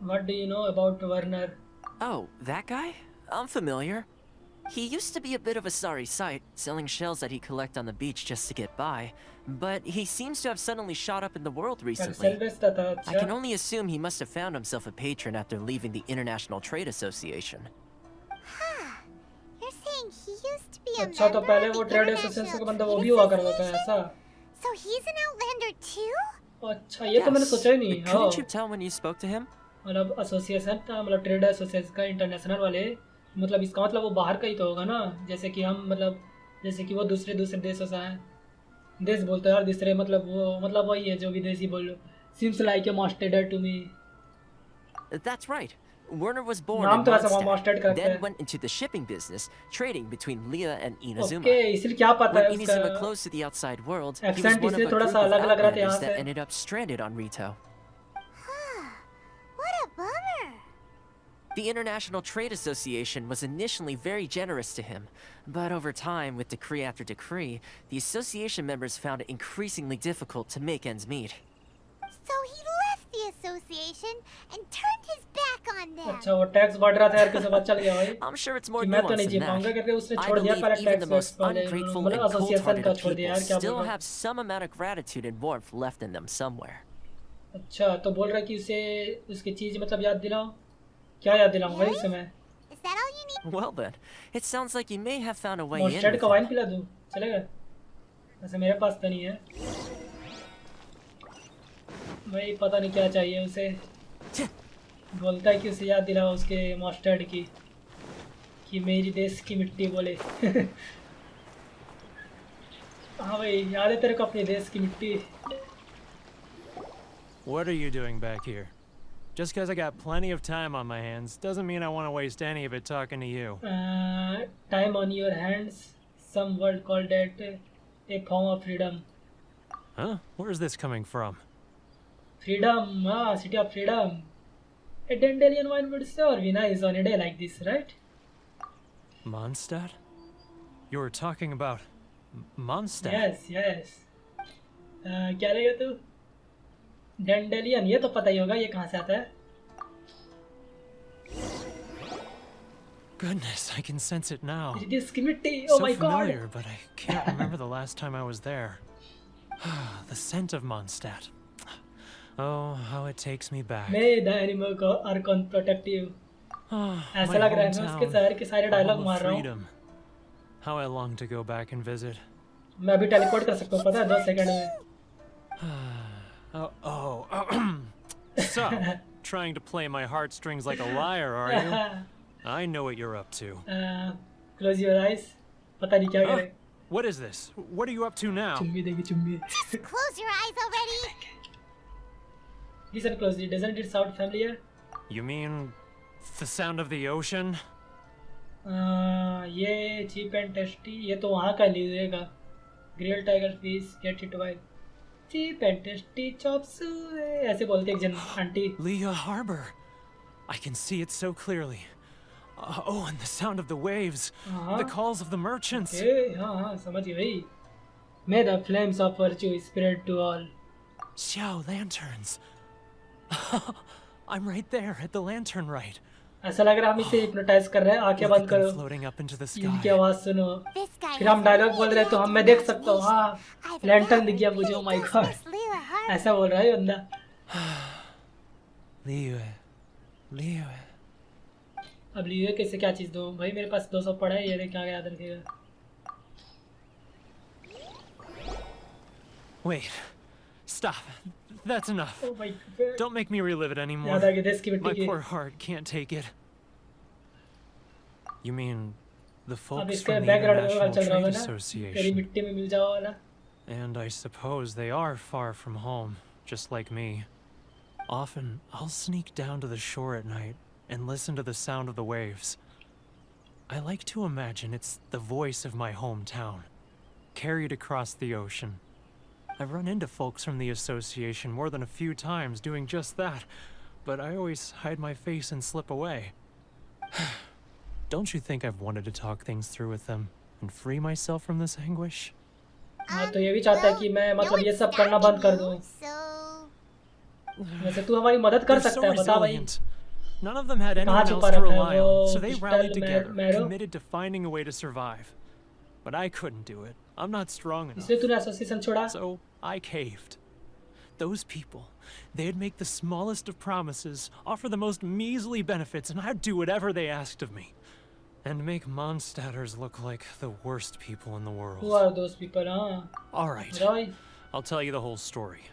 Speaker 1: what do you know about Werner?
Speaker 6: Oh, that guy? I'm familiar. He used to be a bit of a sorry sight, selling shells that he collect on the beach just to get by, but he seems to have suddenly shot up in the world
Speaker 1: sell
Speaker 6: recently.
Speaker 1: बेचता था।
Speaker 6: I can
Speaker 1: अच्छा
Speaker 6: only assume he must have found himself a patron after leaving the International Trade Association.
Speaker 4: You're saying he used to be a
Speaker 1: अच्छा, तो
Speaker 4: member
Speaker 1: पहले
Speaker 4: of
Speaker 1: वो
Speaker 4: the
Speaker 1: trade
Speaker 4: International
Speaker 1: association का बंदा वो
Speaker 4: Trade
Speaker 1: भी हुआ करता था
Speaker 4: Association?
Speaker 1: ऐसा।
Speaker 4: So he's an Outlander too?
Speaker 1: अच्छा, ये तो मैंने सोचा ही नहीं। हाँ,
Speaker 6: Couldn't you tell when you spoke to him?
Speaker 1: मतलब एसोसिएशन था, मतलब ट्रेड एसोसिएशन का इंटरनेशनल वाले, मतलब इसका मतलब वो बाहर का ही तो होगा ना, जैसे कि हम मतलब जैसे कि वो दूसरे देशों से हैं, देश बोलते हैं और दूसरे मतलब वो मतलब वही है जो विदेशी बोल Seems like a mustard to me.
Speaker 6: That's right. Werner was born
Speaker 1: नाम
Speaker 6: in
Speaker 1: तो ऐसा वहाँ mustard
Speaker 6: Mondstadt,
Speaker 1: करते
Speaker 6: then
Speaker 1: हैं.
Speaker 6: went into the shipping business, trading between Leah and Inazuma.
Speaker 1: Okay, इसलिए क्या पता
Speaker 6: When
Speaker 1: है
Speaker 6: Inazuma
Speaker 1: उसका
Speaker 6: closed to the outside world, he was
Speaker 1: accent
Speaker 6: one of
Speaker 1: इसलिए
Speaker 6: a
Speaker 1: थोड़ा
Speaker 6: group
Speaker 1: सा
Speaker 6: of
Speaker 1: अलग लग रहा था यहाँ
Speaker 6: outlanders that
Speaker 1: से.
Speaker 6: ended up stranded on Rito.
Speaker 4: What a bummer.
Speaker 6: The International Trade Association was initially very generous to him, but over time, with decree after decree, the association members found it increasingly difficult to make ends meet.
Speaker 4: So he left the association and turned his back on them.
Speaker 1: अच्छा वो tax बढ़ रहा था यार किसे पता चल गया भाई
Speaker 6: I'm sure it's more
Speaker 1: कि मैं तो
Speaker 6: nuanced
Speaker 1: नहीं जी
Speaker 6: than
Speaker 1: पाऊंगा
Speaker 6: that.
Speaker 1: क्योंकि उसने
Speaker 6: I
Speaker 1: छोड़ दिया
Speaker 6: believe
Speaker 1: पहले
Speaker 6: even
Speaker 1: टैक्स
Speaker 6: the most
Speaker 1: वाले
Speaker 6: ungrateful
Speaker 1: मतलब
Speaker 6: and
Speaker 1: एसोसिएशन
Speaker 6: cold-hearted
Speaker 1: का
Speaker 6: of
Speaker 1: छोड़ दिया
Speaker 6: people
Speaker 1: यार क्या
Speaker 6: still
Speaker 1: बोल रहा
Speaker 6: have some amount of gratitude and warmth left in them somewhere.
Speaker 1: अच्छा तो बोल रहा है कि उसे उसकी चीज मतलब याद दिलाओ क्या याद दिलाऊंगा इसे मैं
Speaker 4: Is that all you need?
Speaker 6: Well then, it sounds like you may have found a way in
Speaker 1: mustard
Speaker 6: with
Speaker 1: का वाइन
Speaker 6: it.
Speaker 1: पिला दूं चलेगा वैसे मेरे पास तो नहीं है भाई पता नहीं क्या चाहिए उसे बोलता है कि उसे याद दिलाओ उसके मस्टर्ड की कि मेरी देश की मिट्टी बोले हाँ भाई याद है तेरे को अपने देश की मिट्टी
Speaker 10: What are you doing back here? Just because I got plenty of time on my hands doesn't mean I want to waste any of it talking to you.
Speaker 1: Time on your hands some world called it a form of freedom.
Speaker 10: Huh? Where's this coming from?
Speaker 1: Freedom, city of freedom. A dandelion wine would sure be nice on a day like this, right?
Speaker 10: Mondstadt? You were talking about Mondstadt?
Speaker 1: Yes, yes. क्या रहेगा तू? Dandelion, ये तो पता ही होगा ये कहाँ से आता है?
Speaker 10: Goodness, I can sense it now.
Speaker 1: It is की मिट्टी, oh
Speaker 10: So
Speaker 1: my god!
Speaker 10: familiar, but I can't remember the last time I was there. The scent of Mondstadt. Oh, how it takes me back.
Speaker 1: May the animal are con protective. ऐसा लग रहा है मैं उसके शहर के सारे dialogue मार रहा हूँ.
Speaker 10: Freedom. How I long to go back and visit.
Speaker 1: मैं अभी टेलीपोर्ट कर सकता हूँ पता है 2 सेकंड में.
Speaker 10: So, trying to play my heartstrings like a liar, are you? I know what you're up to.
Speaker 1: Close your eyes. पता नहीं क्या करे.
Speaker 10: What is this? What are you up to now?
Speaker 1: Chumbi देगी Chumbi.
Speaker 4: Just close your eyes already.
Speaker 1: Listen closely. Doesn't it sound familiar?
Speaker 10: You mean the sound of the ocean?
Speaker 1: ये cheap and tasty. ये तो वहाँ का लीजिए का. Grilled tiger fish, get it wild. Cheap and tasty chop suey. ऐसे बोलते एक जन aunty.
Speaker 10: Leah Harbor. I can see it so clearly. Oh, and the sound of the waves. The calls of the merchants.
Speaker 1: Okay, हाँ समझ गई भाई. May the flames of virtue spread to all.
Speaker 10: Xiao lanterns. I'm right there at the lantern right.
Speaker 1: ऐसा लग रहा है हम इसे हिप्नोटाइज कर रहे हैं. आंखें
Speaker 10: Look
Speaker 1: बंद
Speaker 10: at them
Speaker 1: करो.
Speaker 10: floating up into the
Speaker 1: इनकी
Speaker 10: sky.
Speaker 1: आवाज सुनो.
Speaker 4: This guy
Speaker 1: फिर हम
Speaker 4: has
Speaker 1: डायलॉग बोल रहे हैं तो हम मैं देख सकता हूँ. हाँ
Speaker 4: I've
Speaker 1: लैंटर्न
Speaker 4: never
Speaker 1: दिख गया मुझे.
Speaker 4: really
Speaker 1: Oh my
Speaker 4: goes
Speaker 1: god.
Speaker 4: this Leela Harbor.
Speaker 1: ऐसा बोल रहा है बंदा.
Speaker 10: Leah.
Speaker 1: अब लिए कैसे क्या चीज़ दूँ भाई मेरे पास 200 पड़ा है. ये देख क्या याद रखेगा.
Speaker 10: Wait. Stop. That's enough.
Speaker 1: Oh my god.
Speaker 10: Don't make me relive it anymore.
Speaker 1: याद आ गया देश की
Speaker 10: My
Speaker 1: मिट्टी की.
Speaker 10: poor heart can't take it. You mean the
Speaker 1: अब
Speaker 10: folks
Speaker 1: इसके
Speaker 10: from the
Speaker 1: बैकग्राउंड में
Speaker 10: International
Speaker 1: चल रहा
Speaker 10: Trade
Speaker 1: होगा ना. तेरी
Speaker 10: Association?
Speaker 1: मिट्टी में मिल जाओ वाला.
Speaker 10: And I suppose they are far from home, just like me. Often, I'll sneak down to the shore at night and listen to the sound of the waves. I like to imagine it's the voice of my hometown, carried across the ocean. I've run into folks from the association more than a few times doing just that, but I always hide my face and slip away. Don't you think I've wanted to talk things through with them and free myself from this anguish?
Speaker 1: हाँ तो ये भी चाहता है कि मैं मतलब ये सब करना बंद कर दूँ. वैसे तू हमारी मदद कर
Speaker 10: They're
Speaker 1: सकता
Speaker 10: so
Speaker 1: है बता भाई.
Speaker 10: resilient. None of them had
Speaker 1: कहाँ
Speaker 10: anyone
Speaker 1: छुपा
Speaker 10: else to
Speaker 1: रखा है
Speaker 10: rely
Speaker 1: वो
Speaker 10: on, so they rallied
Speaker 1: pistol
Speaker 10: together,
Speaker 1: marrow.
Speaker 10: committed to finding a way to survive. But I couldn't do it. I'm not strong enough.
Speaker 1: इसलिए तूने association छोड़ा.
Speaker 10: So I caved. Those people, they'd make the smallest of promises, offer the most measly benefits, and I'd do whatever they asked of me. And make Mondstadters look like the worst people in the world.
Speaker 1: Who are those people? हाँ.
Speaker 10: All right.
Speaker 1: Roy.
Speaker 10: I'll tell you the whole story.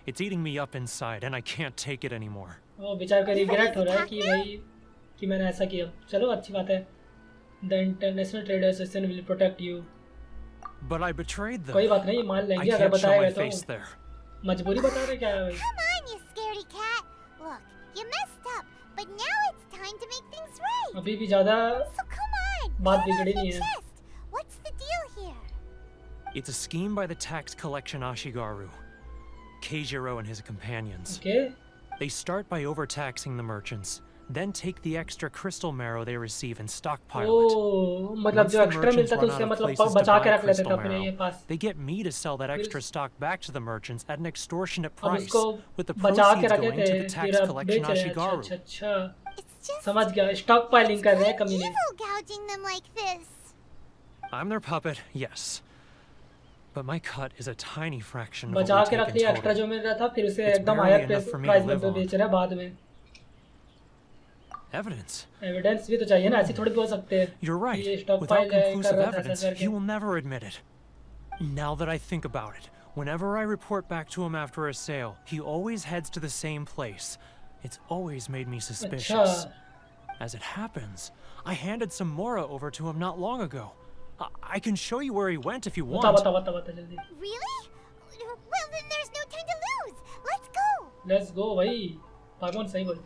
Speaker 10: It's eating me up inside, and I can't take it anymore.
Speaker 1: वो बेचारे का regret हो रहा है कि भाई कि मैंने ऐसा किया. चलो अच्छी बात है. The International Trade Association will protect you.
Speaker 10: But I betrayed them.
Speaker 1: कोई बात नहीं मान
Speaker 10: I
Speaker 1: लेंगे अगर
Speaker 10: can't show my
Speaker 1: बताएगा
Speaker 10: face
Speaker 1: तो.
Speaker 10: there.
Speaker 1: मजबूरी बता रहे क्या है भाई.
Speaker 4: Come on, look. You messed up, but now it's time to make things right.
Speaker 1: अभी भी ज़्यादा
Speaker 4: So come on,
Speaker 1: बात
Speaker 4: get it
Speaker 1: बिगड़ी
Speaker 4: off
Speaker 1: नहीं
Speaker 4: your
Speaker 1: है.
Speaker 4: chest. What's the deal here?
Speaker 10: It's a scheme by the tax collection Ashigaru, Keijiro and his companions.
Speaker 1: Okay.
Speaker 10: They start by overtaxing the merchants, then take the extra crystal marrow they receive and stockpile it.
Speaker 1: ओ मतलब
Speaker 10: Once
Speaker 1: जो
Speaker 10: the
Speaker 1: extra
Speaker 10: merchants
Speaker 1: मिलता था
Speaker 10: run
Speaker 1: उससे
Speaker 10: out of
Speaker 1: मतलब
Speaker 10: places to
Speaker 1: बचा के
Speaker 10: buy
Speaker 1: रख लेते थे
Speaker 10: crystal
Speaker 1: अपने ये
Speaker 10: marrow,
Speaker 1: pass.
Speaker 10: they get me to sell that extra stock back to the merchants at an extortionate
Speaker 1: अब
Speaker 10: price,
Speaker 1: उसको
Speaker 10: with the
Speaker 1: बचा के
Speaker 10: proceeds
Speaker 1: रखे
Speaker 10: going
Speaker 1: थे
Speaker 10: to the
Speaker 1: फिर
Speaker 10: tax
Speaker 1: अब
Speaker 10: collection
Speaker 1: बेच रहे हैं.
Speaker 10: Ashigaru.
Speaker 1: अच्छा अच्छा
Speaker 4: It's just
Speaker 1: समझ गया. स्टॉक पाइलिंग कर रहे हैं कमीने.
Speaker 4: evil gouging them like this.
Speaker 10: I'm their puppet, yes. But my cut is a tiny fraction of what
Speaker 1: बचा
Speaker 10: we
Speaker 1: के
Speaker 10: take
Speaker 1: रख
Speaker 10: in
Speaker 1: लिया एक्स्ट्रा
Speaker 10: total.
Speaker 1: जो मिल रहा था फिर उसे
Speaker 10: It's
Speaker 1: एकदम
Speaker 10: barely
Speaker 1: higher
Speaker 10: enough for me to
Speaker 1: price में
Speaker 10: live
Speaker 1: पे
Speaker 10: on.
Speaker 1: बेच रहे हैं बाद में.
Speaker 10: Evidence.
Speaker 1: एविडेंस भी तो चाहिए ना, ऐसे थोड़ी भी हो सकते हैं.
Speaker 10: You're right.
Speaker 1: ये स्टॉक
Speaker 10: Without
Speaker 1: पाइल है कर
Speaker 10: conclusive
Speaker 1: रहा था
Speaker 10: evidence,
Speaker 1: ऐसा करके.
Speaker 10: he will never admit it. Now that I think about it, whenever I report back to him after a sale, he always heads to the same place. It's always made me suspicious.
Speaker 1: अच्छा.
Speaker 10: As it happens, I handed some Mora over to him not long ago. I can show you where he went if you
Speaker 1: बता
Speaker 10: want.
Speaker 1: बता बता बता जल्दी.
Speaker 4: Really? Well, then there's no time to lose. Let's go.
Speaker 1: Let's go भाई. पागमोन सही बोल.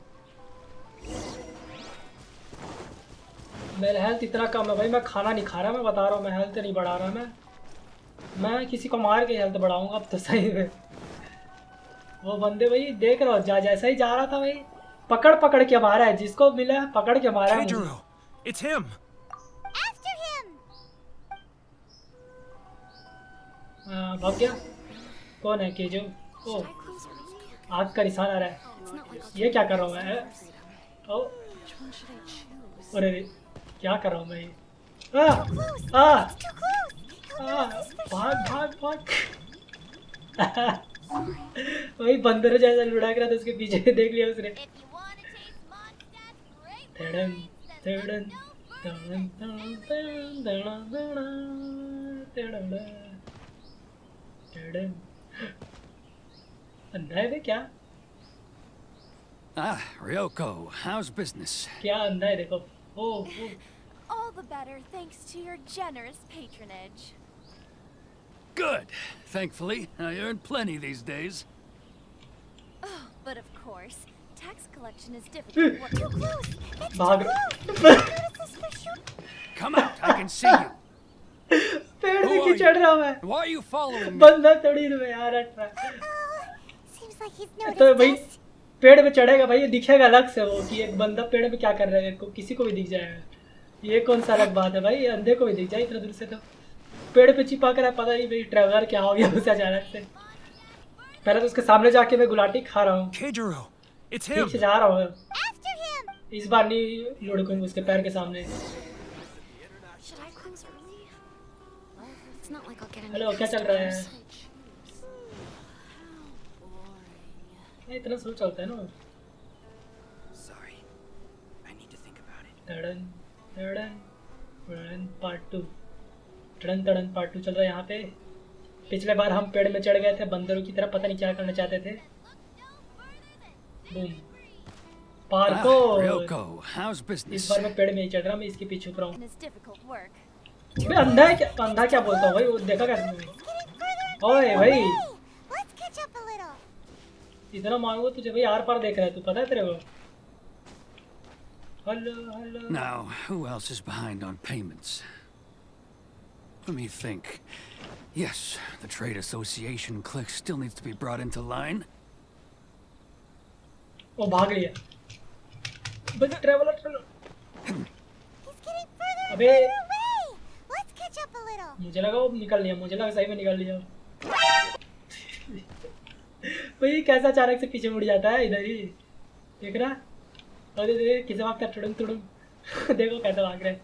Speaker 1: मेरा health इतना कम है भाई, मैं खाना नहीं खा रहा, मैं बता रहा हूँ, मैं हेल्थ नहीं बढ़ा रहा. मैं किसी को मार के हेल्थ बढ़ाऊंगा अब तो सही में. वो बंदे भाई देख रहा हो जैसा ही जा रहा था भाई, पकड़ पकड़ के मारा है, जिसको मिला है पकड़ के मारा है मुझे.
Speaker 10: Keijiro, it's him.
Speaker 4: After him.
Speaker 1: हाँ, भाग गया. कौन है केजो? ओ आग का निशान आ रहा है. ये क्या कर रहा हूँ मैं? ओ अरे क्या कर रहा हूँ मैं? भाग भाग भाग. वही बंदर जैसा लुढ़क रहा था, उसके पीछे देख लिया उसने.
Speaker 4: If you want to taste mod stuff, great.
Speaker 1: तड़न तड़न तड़न तड़न तड़न तड़न. अंधा है बे क्या?
Speaker 11: Ah, Ryoko, how's business?
Speaker 1: क्या अंधा है देखो. ओ
Speaker 8: All the better thanks to your generous patronage.
Speaker 11: Good. Thankfully, I earn plenty these days.
Speaker 8: Oh, but of course, tax collection is difficult work.
Speaker 4: Too close. That's
Speaker 1: भाग.
Speaker 4: too close. Notice us for sure.
Speaker 11: Come out, I can see you.
Speaker 1: पेड़
Speaker 11: Who
Speaker 1: से
Speaker 11: are
Speaker 1: क्यों चढ़ रहा हूँ मैं?
Speaker 11: Why are you following me?
Speaker 1: बंदा थोड़ी ना यार हट रहा.
Speaker 4: Seems like he's
Speaker 1: तो
Speaker 4: noticed
Speaker 1: भाई
Speaker 4: us.
Speaker 1: पेड़ पे चढ़ेगा भाई, ये दिखेगा अलग से वो कि एक बंदा पेड़ पे क्या कर रहा है, किसी को भी दिख जाएगा. ये कौन सा अलग बात है भाई, अंधे को भी दिख जाए इतना दूर से. तो पेड़ पे चिपा कर है, पता नहीं भाई ट्रैवलर क्या हो गया उसे अचानक से. पहले तो उसके सामने जाके मैं गुलाटी खा रहा हूँ,
Speaker 10: Keijiro, it's
Speaker 1: ठीक
Speaker 10: him.
Speaker 1: से जा रहा हूँ.
Speaker 4: After him.
Speaker 1: इस बार नहीं लुढ़कूंगा उसके पैर के सामने.
Speaker 12: Should I close early? It's not like I'll get any
Speaker 1: hello क्या चल रहा है?
Speaker 12: customers.
Speaker 1: इतना स्लो चलता है ना.
Speaker 11: Sorry. I need to think about it.
Speaker 1: तड़न तड़न तड़न पार्ट 2. तड़न तड़न पार्ट 2 चल रहा है यहाँ पे. पिछले बार हम पेड़ में चढ़ गए थे बंदरों की तरह, पता नहीं क्या करना चाहते थे. Boom.
Speaker 11: Ah,
Speaker 1: parkour.
Speaker 11: Ryoko, how's
Speaker 1: इस
Speaker 11: business?
Speaker 1: बार मैं पेड़ में ही चढ़ रहा, मैं इसके पीछे ऊपर हूँ.
Speaker 8: And it's difficult work.
Speaker 1: मैं अंधा है क्या? अंधा क्या बोलता हूँ भाई, वो देखा कैसे मैंने. ओए भाई
Speaker 4: Hey, let's catch up a little.
Speaker 1: इतना मांगो तुझे भाई, आर पार देख रहा है तू, पता है तेरे को. Hello hello.
Speaker 11: Now, who else is behind on payments? Let me think. Yes, the Trade Association clique still needs to be brought into line.
Speaker 1: वो भाग लिया. बस traveller traveller.
Speaker 4: He's getting further and
Speaker 1: अबे
Speaker 4: further away. Let's catch up a little.
Speaker 1: मुझे लगा वो निकल लिया, मुझे लगा सही में निकल लिया. भाई कैसा अचानक से पीछे मुड़ जाता है इधर ही, देख रहा. अरे देख किसे भागता है, टुडुम टुडुम. देखो कैसे भाग रहे हैं.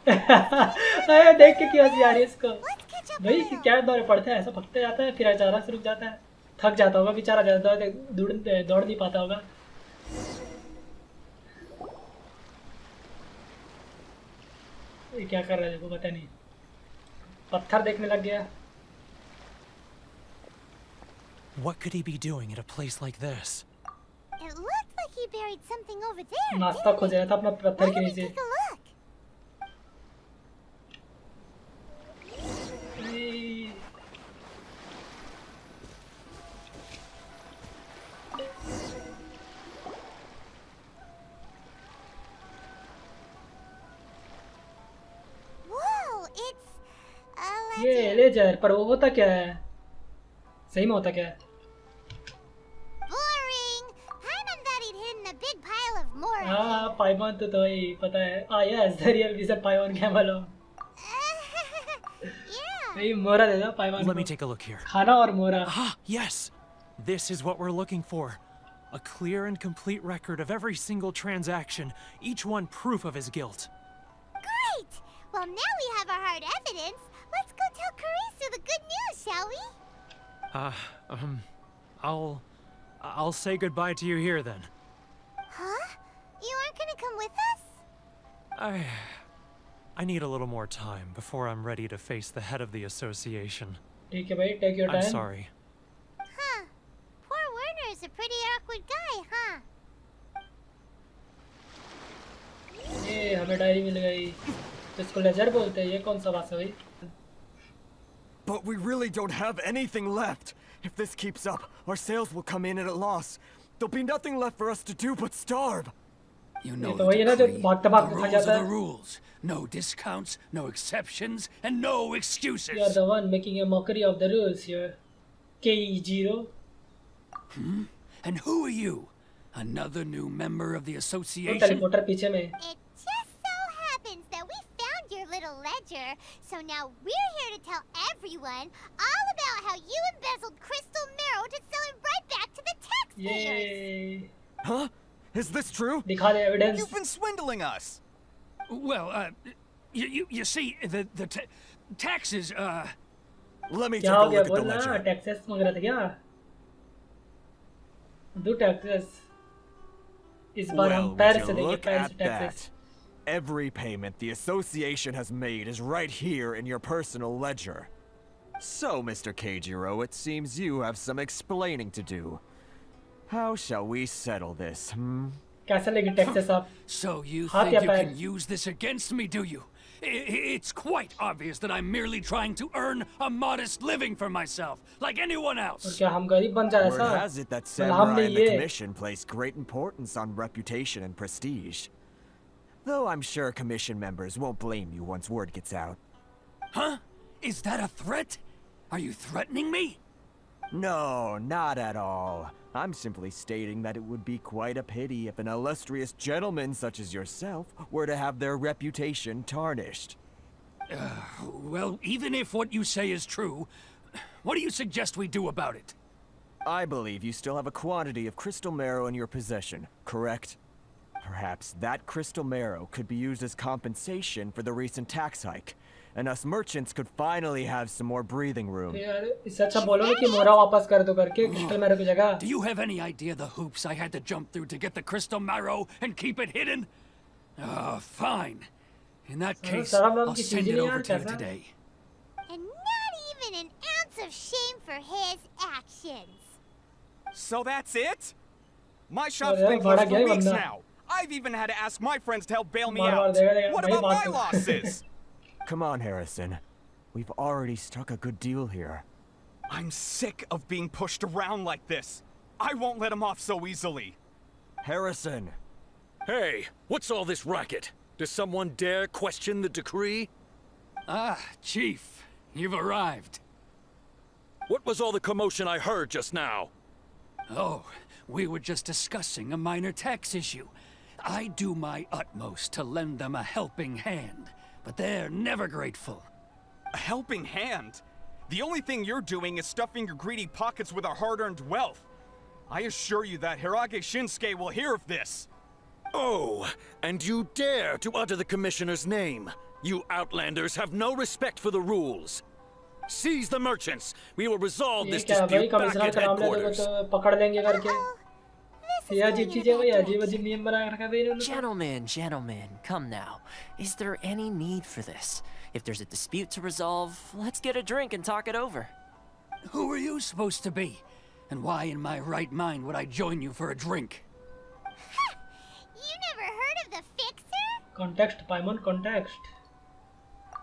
Speaker 1: अरे देख के क्यों हंसी आ रही है इसको.
Speaker 4: Let's catch up a
Speaker 1: भाई
Speaker 4: little.
Speaker 1: क्या दौरे पड़ते हैं, ऐसा भगते जाता है फिर अचानक से रुक जाता है. थक जाता होगा बेचारा, ज़्यादा दौड़ नहीं पाता होगा. ये क्या कर रहा है देखो, पता नहीं. पत्थर देखने लग गया.
Speaker 10: What could he be doing at a place like this?
Speaker 4: It looked like he buried something over there.
Speaker 1: नाश्ता खोज रहा था अपना पत्थर
Speaker 4: Why
Speaker 1: के
Speaker 4: don't we
Speaker 1: नीचे.
Speaker 4: take a look?
Speaker 1: ए, ये लेजर पर वो होता क्या है? सही में होता क्या है?
Speaker 4: Boring. Paimon thought he'd hidden a big pile of Mora.
Speaker 1: हाँ पाइमॉन तो ही पता है. Ah yes, the real wizard पाइमॉन क्या मालूम?
Speaker 4: Yeah.
Speaker 1: ये मोरा दे दो पाइमॉन
Speaker 10: Let me
Speaker 1: को.
Speaker 10: take a look here.
Speaker 1: खाना और मोरा.
Speaker 10: Ah, yes! This is what we're looking for. A clear and complete record of every single transaction, each one proof of his guilt.
Speaker 4: Great. Well, now we have our hard evidence. Let's go tell Karisu the good news, shall we?
Speaker 10: I'll say goodbye to you here then.
Speaker 4: Huh? You aren't gonna come with us?
Speaker 10: I need a little more time before I'm ready to face the head of the association.
Speaker 1: ठीक है भाई, take your
Speaker 10: I'm
Speaker 1: time.
Speaker 10: sorry.
Speaker 4: Huh. Poor Werner's a pretty awkward guy, huh?
Speaker 1: ये हमें diary मिल गई. तो इसको laser बोलते हैं. ये कौन सा बात है भाई?
Speaker 9: But we really don't have anything left. If this keeps up, our sales will come in at a loss. There'll be nothing left for us to do but starve.
Speaker 11: You know
Speaker 1: तो
Speaker 11: the
Speaker 1: वही है ना जो
Speaker 11: decree.
Speaker 1: भागते
Speaker 11: The
Speaker 1: भागते खा
Speaker 11: rules
Speaker 1: जाता
Speaker 11: are the
Speaker 1: है.
Speaker 11: rules. No discounts, no exceptions, and no
Speaker 1: You are
Speaker 11: excuses.
Speaker 1: the one making a mockery of the rules here. K0.
Speaker 11: And who are you? Another new member of the
Speaker 1: वो
Speaker 11: association?
Speaker 1: Teleporter पीछे में.
Speaker 4: It just so happens that we found your little ledger, so now we're here to tell everyone all about how you embezzled crystal marrow to sell it right back to the taxpayers.
Speaker 1: ये
Speaker 9: Huh? Is this true?
Speaker 1: दिखा दे evidence.
Speaker 3: You've been swindling us!
Speaker 11: Well, you see, the taxes,
Speaker 9: Let me take
Speaker 1: क्या
Speaker 9: a
Speaker 1: हो गया
Speaker 9: look at the
Speaker 1: बोल ना.
Speaker 9: ledger.
Speaker 1: Taxes मांग रहा था क्या? दो टैक्सेस. इस बार
Speaker 9: Well,
Speaker 1: हम
Speaker 9: would
Speaker 1: पैर
Speaker 9: you
Speaker 1: से देंगे.
Speaker 9: look
Speaker 1: पैर
Speaker 9: at
Speaker 1: से taxes.
Speaker 9: that? Every payment the association has made is right here in your personal ledger. So, Mr. Keijiro, it seems you have some explaining to do. How shall we settle this,
Speaker 1: कैसे लेंगे taxes आप?
Speaker 11: so you
Speaker 1: हाथ
Speaker 11: think
Speaker 1: या
Speaker 11: you
Speaker 1: पैर?
Speaker 11: can use this against me, do you? It's quite obvious that I'm merely trying to earn a modest living for myself, like anyone
Speaker 1: और
Speaker 11: else.
Speaker 1: क्या हम गरीब बन जाए
Speaker 9: Word
Speaker 1: ऐसा?
Speaker 9: has it that
Speaker 1: मतलब
Speaker 9: samurai
Speaker 1: हमने
Speaker 9: and the
Speaker 1: ये
Speaker 9: commission place great importance on reputation and prestige. Though I'm sure commission members won't blame you once word gets out.
Speaker 11: Huh? Is that a threat? Are you threatening me?
Speaker 9: No, not at all. I'm simply stating that it would be quite a pity if an illustrious gentleman such as yourself were to have their reputation tarnished.
Speaker 11: Well, even if what you say is true, what do you suggest we do about it?
Speaker 9: I believe you still have a quantity of crystal marrow in your possession, correct? Perhaps that crystal marrow could be used as compensation for the recent tax hike, and us merchants could finally have some more breathing room.
Speaker 1: यार इससे अच्छा बोलो ना कि मोरा वापस कर दो करके क्रिस्टल मैरो की जगह.
Speaker 11: Do you have any idea the hoops I had to jump through to get the crystal marrow and keep it hidden? Fine. In that case, I'll send it over to you today.
Speaker 4: And not even an ounce of shame for his actions.
Speaker 13: So that's it? My shop's
Speaker 1: यार
Speaker 13: been
Speaker 1: बड़ा
Speaker 13: closed
Speaker 1: गया
Speaker 13: for weeks
Speaker 1: बंदा.
Speaker 13: now. I've even had to ask my friends to help bail me
Speaker 1: मार मार
Speaker 13: out.
Speaker 1: देगा
Speaker 13: What
Speaker 1: भाई
Speaker 13: about
Speaker 1: बात
Speaker 13: my
Speaker 1: तो.
Speaker 13: losses?
Speaker 9: Come on, Harrison. We've already struck a good deal here.
Speaker 13: I'm sick of being pushed around like this. I won't let him off so easily.
Speaker 9: Harrison!
Speaker 14: Hey, what's all this racket? Does someone dare question the decree?
Speaker 11: Ah, Chief, you've arrived.
Speaker 14: What was all the commotion I heard just now?
Speaker 11: Oh, we were just discussing a minor tax issue. I do my utmost to lend them a helping hand, but they're never grateful.
Speaker 13: A helping hand? The only thing you're doing is stuffing your greedy pockets with our hard-earned wealth. I assure you that Hirage Shinsuke will hear of this.
Speaker 14: Oh, and you dare to utter the Commissioner's name. You outlanders have no respect for the rules. Seize the merchants. We will resolve
Speaker 1: ये
Speaker 14: this
Speaker 1: क्या भाई
Speaker 14: dispute back
Speaker 1: commissioner
Speaker 14: at
Speaker 1: का नाम ले दोगे
Speaker 14: headquarters.
Speaker 1: तो पकड़ लेंगे करके. ये अजीब चीज़ है भाई, अजीब अजीब नियम बना के रखा है भाई इन्होंने.
Speaker 6: Gentlemen, come now. Is there any need for this? If there's a dispute to resolve, let's get a drink and talk it over.
Speaker 11: Who are you supposed to be? And why in my right mind would I join you for a drink?
Speaker 4: You never heard of the Fixer?
Speaker 1: Context, Paimon, context.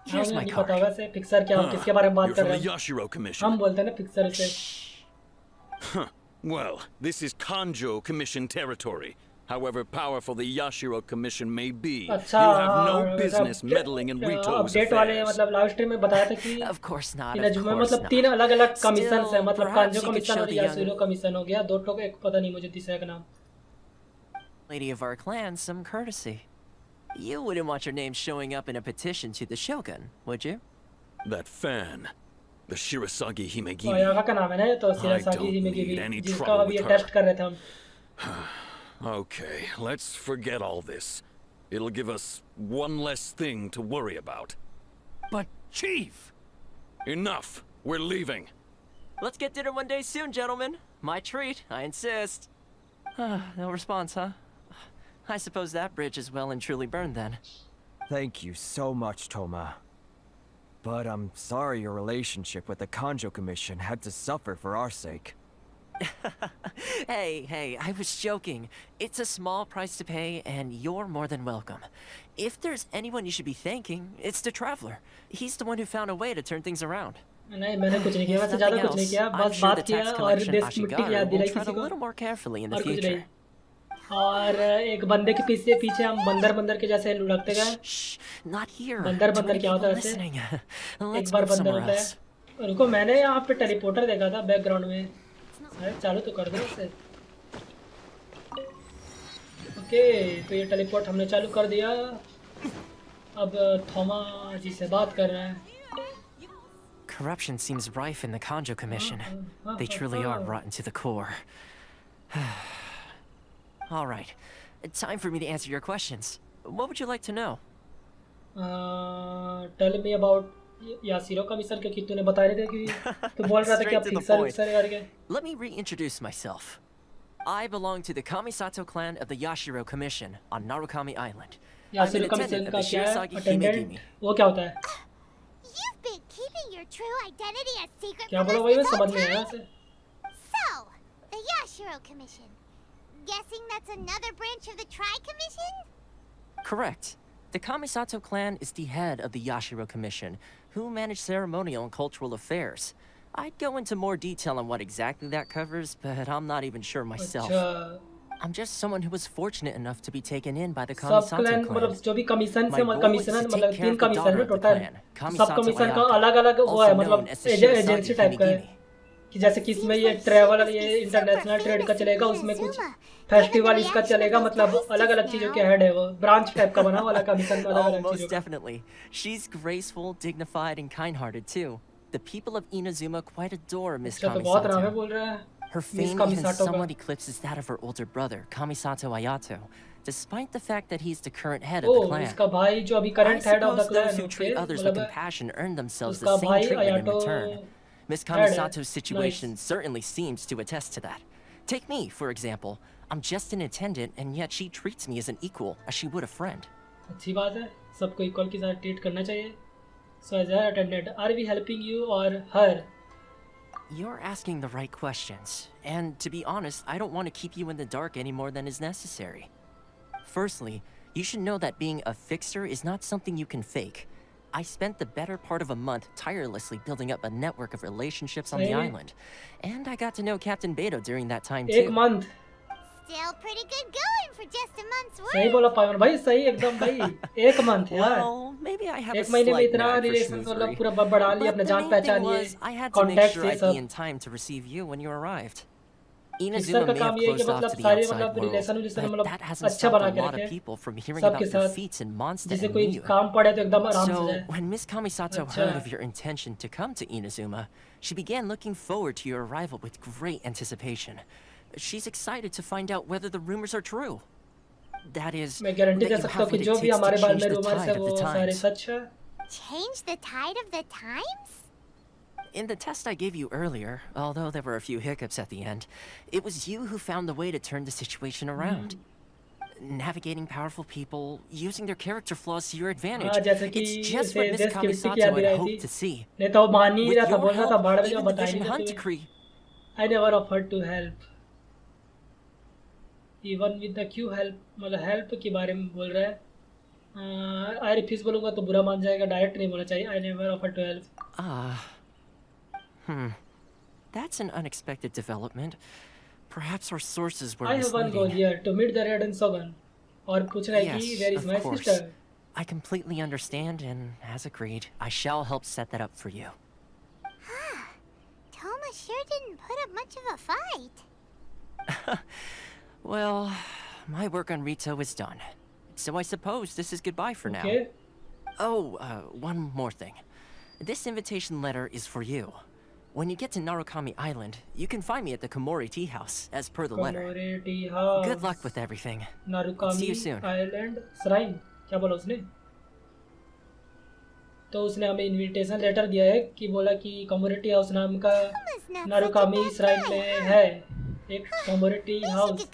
Speaker 6: Here's
Speaker 1: हमें
Speaker 6: my
Speaker 1: नहीं
Speaker 6: card.
Speaker 1: पता वैसे fixer क्या हो, किसके बारे में बात
Speaker 14: You're
Speaker 1: कर
Speaker 14: from
Speaker 1: रहे
Speaker 14: the
Speaker 1: हैं.
Speaker 14: Yashiro Commission.
Speaker 1: हम बोलते हैं ना फिक्सर से.
Speaker 14: Well, this is Kanjo Commission territory. However powerful the Yashiro Commission may be,
Speaker 1: अच्छा
Speaker 14: you have no
Speaker 1: हाँ,
Speaker 14: business meddling in Rito's
Speaker 1: update वाले
Speaker 14: affairs.
Speaker 1: मतलब लाइव स्ट्रीम में बताया था कि
Speaker 6: Of course not, of
Speaker 1: Inazuma
Speaker 6: course
Speaker 1: मतलब
Speaker 6: not.
Speaker 1: 3 अलग-अलग कमीशन है, मतलब
Speaker 6: Still,
Speaker 1: कांजो
Speaker 6: perhaps you could
Speaker 1: commission
Speaker 6: show
Speaker 1: और
Speaker 6: the young
Speaker 1: यासुरो कमीशन हो गया, दो टोक, एक पता नहीं मुझे तीसरे का नाम।
Speaker 6: lady of our clan some courtesy. You wouldn't want your name showing up in a petition to the Shogun, would you?
Speaker 14: That fan, the Shirasagi
Speaker 1: और
Speaker 14: Himegimi.
Speaker 1: यहाँ का नाम है ना, तो
Speaker 14: I
Speaker 1: शिरासागी
Speaker 14: don't
Speaker 1: हिमेगी
Speaker 14: need any
Speaker 1: जिसका
Speaker 14: trouble
Speaker 1: अभी ये
Speaker 14: with her.
Speaker 1: टेस्ट कर रहे थे हम।
Speaker 14: Okay, let's forget all this. It'll give us one less thing to worry about.
Speaker 11: But, Chief!
Speaker 14: Enough! We're leaving.
Speaker 6: Let's get dinner one day soon, gentlemen. My treat, I insist. No response, huh? I suppose that bridge is well and truly burned then.
Speaker 9: Thank you so much, Toma. But I'm sorry your relationship with the Kanjo Commission had to suffer for our sake.
Speaker 6: Hey, I was joking. It's a small price to pay, and you're more than welcome. If there's anyone you should be thanking, it's the Traveler. He's the one who found a way to turn things around.
Speaker 1: नहीं मैंने कुछ नहीं किया,
Speaker 6: If
Speaker 1: वैसे ज़्यादा
Speaker 6: nothing
Speaker 1: कुछ नहीं
Speaker 6: else,
Speaker 1: किया,
Speaker 6: I'm
Speaker 1: बस
Speaker 6: sure the
Speaker 1: बात किया
Speaker 6: tax
Speaker 1: और
Speaker 6: collection
Speaker 1: देश की मिट्टी की याद
Speaker 6: Ashigaru
Speaker 1: दिलाई
Speaker 6: will tread
Speaker 1: किसी
Speaker 6: a
Speaker 1: को
Speaker 6: little more carefully in the
Speaker 1: और कुछ
Speaker 6: future.
Speaker 1: नहीं। और एक बंदे के पीछे पीछे हम बंदर के जैसे लुढ़कते गए।
Speaker 6: Not here.
Speaker 1: बंदर
Speaker 6: Too many
Speaker 1: क्या होता
Speaker 6: people
Speaker 1: है ऐसे?
Speaker 6: listening.
Speaker 1: एक
Speaker 6: Let's
Speaker 1: बार
Speaker 6: move
Speaker 1: बंदर
Speaker 6: somewhere
Speaker 1: होता है।
Speaker 6: else.
Speaker 1: रुको, मैंने यहाँ पे टेलीपोर्टर देखा था बैकग्राउंड में, शायद चालू तो कर दो इसे। ओके, तो ये टेलीपोर्ट हमने चालू कर दिया। अब थॉमा जी से बात कर रहे हैं।
Speaker 6: Corruption seems rife in the Kanjo Commission. They truly are rotten to the core. All right, time for me to answer your questions. What would you like to know?
Speaker 1: Tell me about Yashiro Commission के कि तूने बता रहे थे कि तू बोल रहा था कि अब फिक्सर करके।
Speaker 6: Let me reintroduce myself. I belong to the Kamisato clan of the Yashiro Commission on Narukami Island. I'm an
Speaker 1: यासिरो
Speaker 6: attendant
Speaker 1: commission
Speaker 6: of
Speaker 1: का
Speaker 6: the
Speaker 1: क्या है?
Speaker 6: Shirasagi
Speaker 1: attendant,
Speaker 6: Himegimi.
Speaker 1: वो क्या होता है?
Speaker 4: You've been keeping your true identity a secret
Speaker 1: क्या
Speaker 4: from
Speaker 1: बोला
Speaker 4: us
Speaker 1: भाई, मैं
Speaker 4: this whole
Speaker 1: समझ नहीं आया
Speaker 4: time?
Speaker 1: इसे।
Speaker 4: So, the Yashiro Commission. Guessing that's another branch of the Tri-Commission?
Speaker 6: Correct. The Kamisato clan is the head of the Yashiro Commission, who manage ceremonial and cultural affairs. I'd go into more detail on what exactly that covers, but I'm not even sure myself.
Speaker 1: अच्छा,
Speaker 6: I'm just someone who was fortunate enough to be taken in by the
Speaker 1: सब
Speaker 6: Kamisato
Speaker 1: clan
Speaker 6: clan.
Speaker 1: मतलब जो भी commission
Speaker 6: My
Speaker 1: से
Speaker 6: role is
Speaker 1: commissioner
Speaker 6: to
Speaker 1: मतलब
Speaker 6: take care
Speaker 1: 3
Speaker 6: of the
Speaker 1: commission
Speaker 6: daughter
Speaker 1: है
Speaker 6: of the
Speaker 1: total.
Speaker 6: clan,
Speaker 1: सब
Speaker 6: Kamisato
Speaker 1: commission का
Speaker 6: Ayaka,
Speaker 1: अलग-अलग वो
Speaker 6: also
Speaker 1: है,
Speaker 6: known
Speaker 1: मतलब
Speaker 6: as the Shirasagi
Speaker 1: agency type का है
Speaker 6: Himegimi.
Speaker 1: कि जैसे कि इसमें ये ट्रैवल, ये इंटरनेशनल ट्रेड का चलेगा, उसमें कुछ फेस्टिवल इसका चलेगा, मतलब अलग-अलग चीजों के हेड है वो, ब्रांच टाइप का बना वाला कमीशन में
Speaker 6: Oh,
Speaker 1: अलग-अलग
Speaker 6: most
Speaker 1: चीजों का।
Speaker 6: definitely. She's graceful, dignified, and kind-hearted too. The people of Inazuma quite adore Miss
Speaker 1: अच्छा, तो बहुत नाम है
Speaker 6: Kamisato.
Speaker 1: बोल रहा है
Speaker 6: Her
Speaker 1: मिस
Speaker 6: fame even
Speaker 1: कमिसाटो का।
Speaker 6: somewhat eclipses that of her older brother, Kamisato Ayato, despite the fact that he's the current head of
Speaker 1: O
Speaker 6: the clan.
Speaker 1: इसका भाई जो अभी
Speaker 6: I
Speaker 1: current head of the
Speaker 6: suppose
Speaker 1: clan
Speaker 6: those who
Speaker 1: है,
Speaker 6: treat others with
Speaker 1: मतलब
Speaker 6: compassion earn themselves
Speaker 1: उसका
Speaker 6: the same
Speaker 1: भाई
Speaker 6: treatment in
Speaker 1: अयाटो
Speaker 6: return. Miss
Speaker 1: head है।
Speaker 6: Kamisato's situation certainly seems to attest to that. Take me, for example. I'm just an attendant, and yet she treats me as an equal, as she would a friend.
Speaker 1: अच्छी बात है, सबको equal के साथ treat करना चाहिए। So as an attendant, are we helping you or her?
Speaker 6: You're asking the right questions, and to be honest, I don't want to keep you in the dark any more than is necessary. Firstly, you should know that being a fixer is not something you can fake. I spent the better part of a month tirelessly building up a network of relationships on the
Speaker 1: Really?
Speaker 6: island, and I got to know Captain Beto during that time
Speaker 1: एक
Speaker 6: too.
Speaker 1: Month
Speaker 4: Still pretty good going for just a month's work.
Speaker 1: सही बोला पावन भाई, सही एकदम भाई, एक month यार।
Speaker 6: Well, maybe I have a
Speaker 1: एक महीने में
Speaker 6: slight
Speaker 1: इतना
Speaker 6: knack for
Speaker 1: रिलेशन मतलब
Speaker 6: schmoozery.
Speaker 1: पूरा बढ़ा लिया,
Speaker 6: But
Speaker 1: अपने
Speaker 6: the
Speaker 1: जान
Speaker 6: main thing
Speaker 1: पहचान
Speaker 6: was,
Speaker 1: ये
Speaker 6: I had to make
Speaker 1: contact
Speaker 6: sure
Speaker 1: ये
Speaker 6: I'd be
Speaker 1: सब।
Speaker 6: in time to receive you when you arrived.
Speaker 1: Fixer
Speaker 6: Inazuma
Speaker 1: का
Speaker 6: may
Speaker 1: काम
Speaker 6: have
Speaker 1: ये है कि
Speaker 6: closed off
Speaker 1: मतलब
Speaker 6: to the
Speaker 1: सारे
Speaker 6: outside
Speaker 1: मतलब रिलेशन
Speaker 6: world,
Speaker 1: जिससे
Speaker 6: but
Speaker 1: मतलब
Speaker 6: that hasn't
Speaker 1: अच्छा
Speaker 6: stopped
Speaker 1: बना
Speaker 6: a
Speaker 1: के
Speaker 6: lot of
Speaker 1: रखे
Speaker 6: people from hearing
Speaker 1: सबके
Speaker 6: about your
Speaker 1: साथ,
Speaker 6: feats in Mondstadt
Speaker 1: जिसे
Speaker 6: and
Speaker 1: कोई
Speaker 6: Niue.
Speaker 1: काम पड़े तो एकदम आराम से
Speaker 6: So,
Speaker 1: जाए।
Speaker 6: when Miss Kamisato
Speaker 1: अच्छा।
Speaker 6: heard of your intention to come to Inazuma, she began looking forward to your arrival with great anticipation. She's excited to find out whether the rumors are true. That is,
Speaker 1: मैं guarantee
Speaker 6: that
Speaker 1: they
Speaker 6: you
Speaker 1: सकता
Speaker 6: have
Speaker 1: हूँ कि
Speaker 6: what it
Speaker 1: जो भी
Speaker 6: takes to
Speaker 1: हमारे बारे
Speaker 6: change
Speaker 1: में
Speaker 6: the
Speaker 1: rumours है
Speaker 6: tide of
Speaker 1: वो
Speaker 6: the
Speaker 1: सारे
Speaker 6: times.
Speaker 1: सच है।
Speaker 4: Change the tide of the times?
Speaker 6: In the test I gave you earlier, although there were a few hiccups at the end, it was you who found the way to turn the situation around. Navigating powerful people, using their character flaws to your advantage.
Speaker 1: हाँ, जैसे कि
Speaker 6: It's just
Speaker 1: इसे
Speaker 6: what Miss
Speaker 1: देश की मिट्टी की
Speaker 6: Kamisato
Speaker 1: याद
Speaker 6: had
Speaker 1: दिलाई
Speaker 6: hoped
Speaker 1: थी।
Speaker 6: to see.
Speaker 1: नहीं तो वो मान ही
Speaker 6: With
Speaker 1: रहा था,
Speaker 6: your
Speaker 1: बोल रहा था
Speaker 6: help,
Speaker 1: बाढ़ में
Speaker 6: even the
Speaker 1: बताया
Speaker 6: Vision
Speaker 1: नहीं था
Speaker 6: Hunt
Speaker 1: तुम्हें।
Speaker 6: decree.
Speaker 1: I never offered to help. Even with the Q help, मतलब help के बारे में बोल रहा है। I refuse बोलूँगा तो बुरा मान जाएगा, डायरेक्ट नहीं बोलना चाहिए। I never offered to help.
Speaker 6: That's an unexpected development. Perhaps our sources were
Speaker 1: I have one goal
Speaker 6: misleading.
Speaker 1: here to meet the Raedon Shogun. और पूछ रहा है कि
Speaker 6: Yes,
Speaker 1: where is
Speaker 6: of
Speaker 1: my
Speaker 6: course.
Speaker 1: sister?
Speaker 6: I completely understand, and as agreed, I shall help set that up for you.
Speaker 4: Toma sure didn't put up much of a fight.
Speaker 6: Well, my work on Rito is done. So I suppose this is goodbye for now.
Speaker 1: Okay.
Speaker 6: Oh, one more thing. This invitation letter is for you. When you get to Narukami Island, you can find me at the Komori Tea House, as per the letter.
Speaker 1: Komori Tea House.
Speaker 6: Good luck with everything. See
Speaker 1: नारुकामी
Speaker 6: you soon.
Speaker 1: Island shrine क्या बोला उसने? तो उसने हमें invitation letter दिया है कि बोला कि कम्युनिटी हाउस नाम का नारुकामी श्राइन में है एक कम्युनिटी हाउस.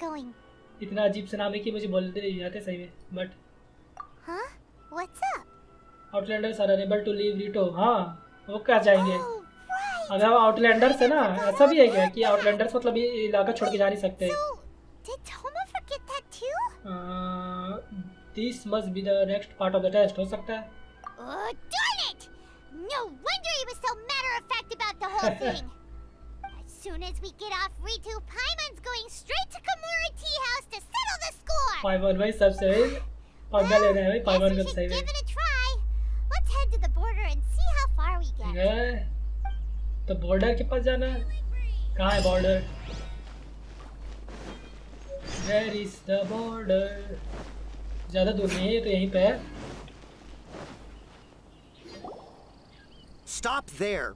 Speaker 1: इतना अजीब सा नाम है कि मुझे बोलते नहीं आते सही में. But
Speaker 4: Huh? What's up?
Speaker 1: Outlanders are unable to leave Ritou. हाँ वो क्या जाएंगे? अगर हम आउटलैंडर्स है ना, ऐसा भी है क्या कि आउटलैंडर्स मतलब ये इलाका छोड़ के जा नहीं सकते?
Speaker 4: Did Toma forget that too?
Speaker 1: This must be the next part of the test. हो सकता है.
Speaker 4: Oh, darn it! No wonder he was so matter-of-fact about the whole thing. As soon as we get off Ritu, Paimon's going straight to Komori Tea House to settle the score.
Speaker 1: पाइमन भाई सबसे पंगा लेना है भाई. पाइमन का सही
Speaker 4: Give it a try. Let's head to the border and see how far we get.
Speaker 1: है. तो बॉर्डर के पास जाना है. कहाँ है border? Where is the border? ज़्यादा दूर नहीं है, तो यहीं पे है.
Speaker 15: Stop there.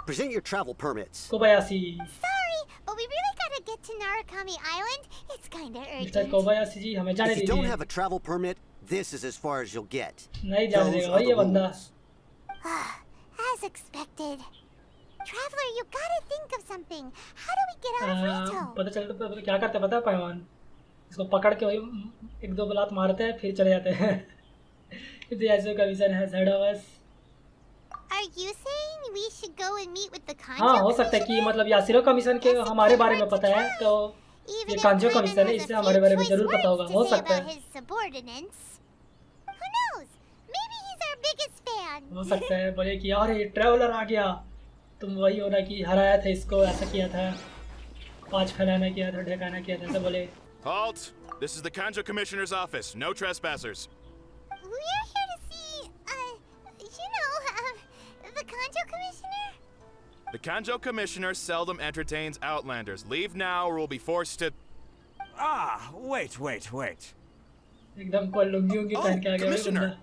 Speaker 15: Present your travel permits.
Speaker 1: Kobayashi.
Speaker 4: Sorry, but we really gotta get to Narukami Island. It's kinda
Speaker 1: mister
Speaker 4: urgent.
Speaker 1: Kobayashi ji हमें जाने
Speaker 15: If you don't
Speaker 1: दीजिए.
Speaker 15: have a travel permit, this is as far as you'll get.
Speaker 1: नहीं जाने
Speaker 15: Those
Speaker 1: देगा
Speaker 15: are
Speaker 1: भाई
Speaker 15: the
Speaker 1: ये बंदा.
Speaker 15: rules.
Speaker 4: As expected. Traveler, you gotta think of something. How do we get out of Rito?
Speaker 1: पता चलता तो क्या करते हैं पता है पाइमन? इसको पकड़ के वही एक दो बलात मारते हैं फिर चले जाते हैं. इतनी ऐसे का विजन है side of us.
Speaker 4: Are you saying we should go and meet with the Kanjo?
Speaker 1: हाँ हो सकता है कि मतलब यासिरो कमीशन के हमारे बारे में पता है तो ये कांजो कमीशन है इससे हमारे बारे में जरूर पता होगा. हो सकता है.
Speaker 4: His subordinates. Who knows? Maybe he's our biggest fan.
Speaker 1: हो सकता है बोले कि यार ये ट्रैवलर आ गया. तुम वही हो ना कि हराया था इसको, ऐसा किया था, 5 फैलाना किया था, ढकाना किया था. ऐसा बोले.
Speaker 16: Halt! This is the Kanjo Commissioner's office. No trespassers.
Speaker 4: We're here to see, the Kanjo Commissioner?
Speaker 16: The Kanjo Commissioner seldom entertains Outlanders. Leave now or we'll be forced to...
Speaker 9: Ah, wait.
Speaker 1: एकदम कोई लुंगियों की पहन के आ गया भाई बंदा.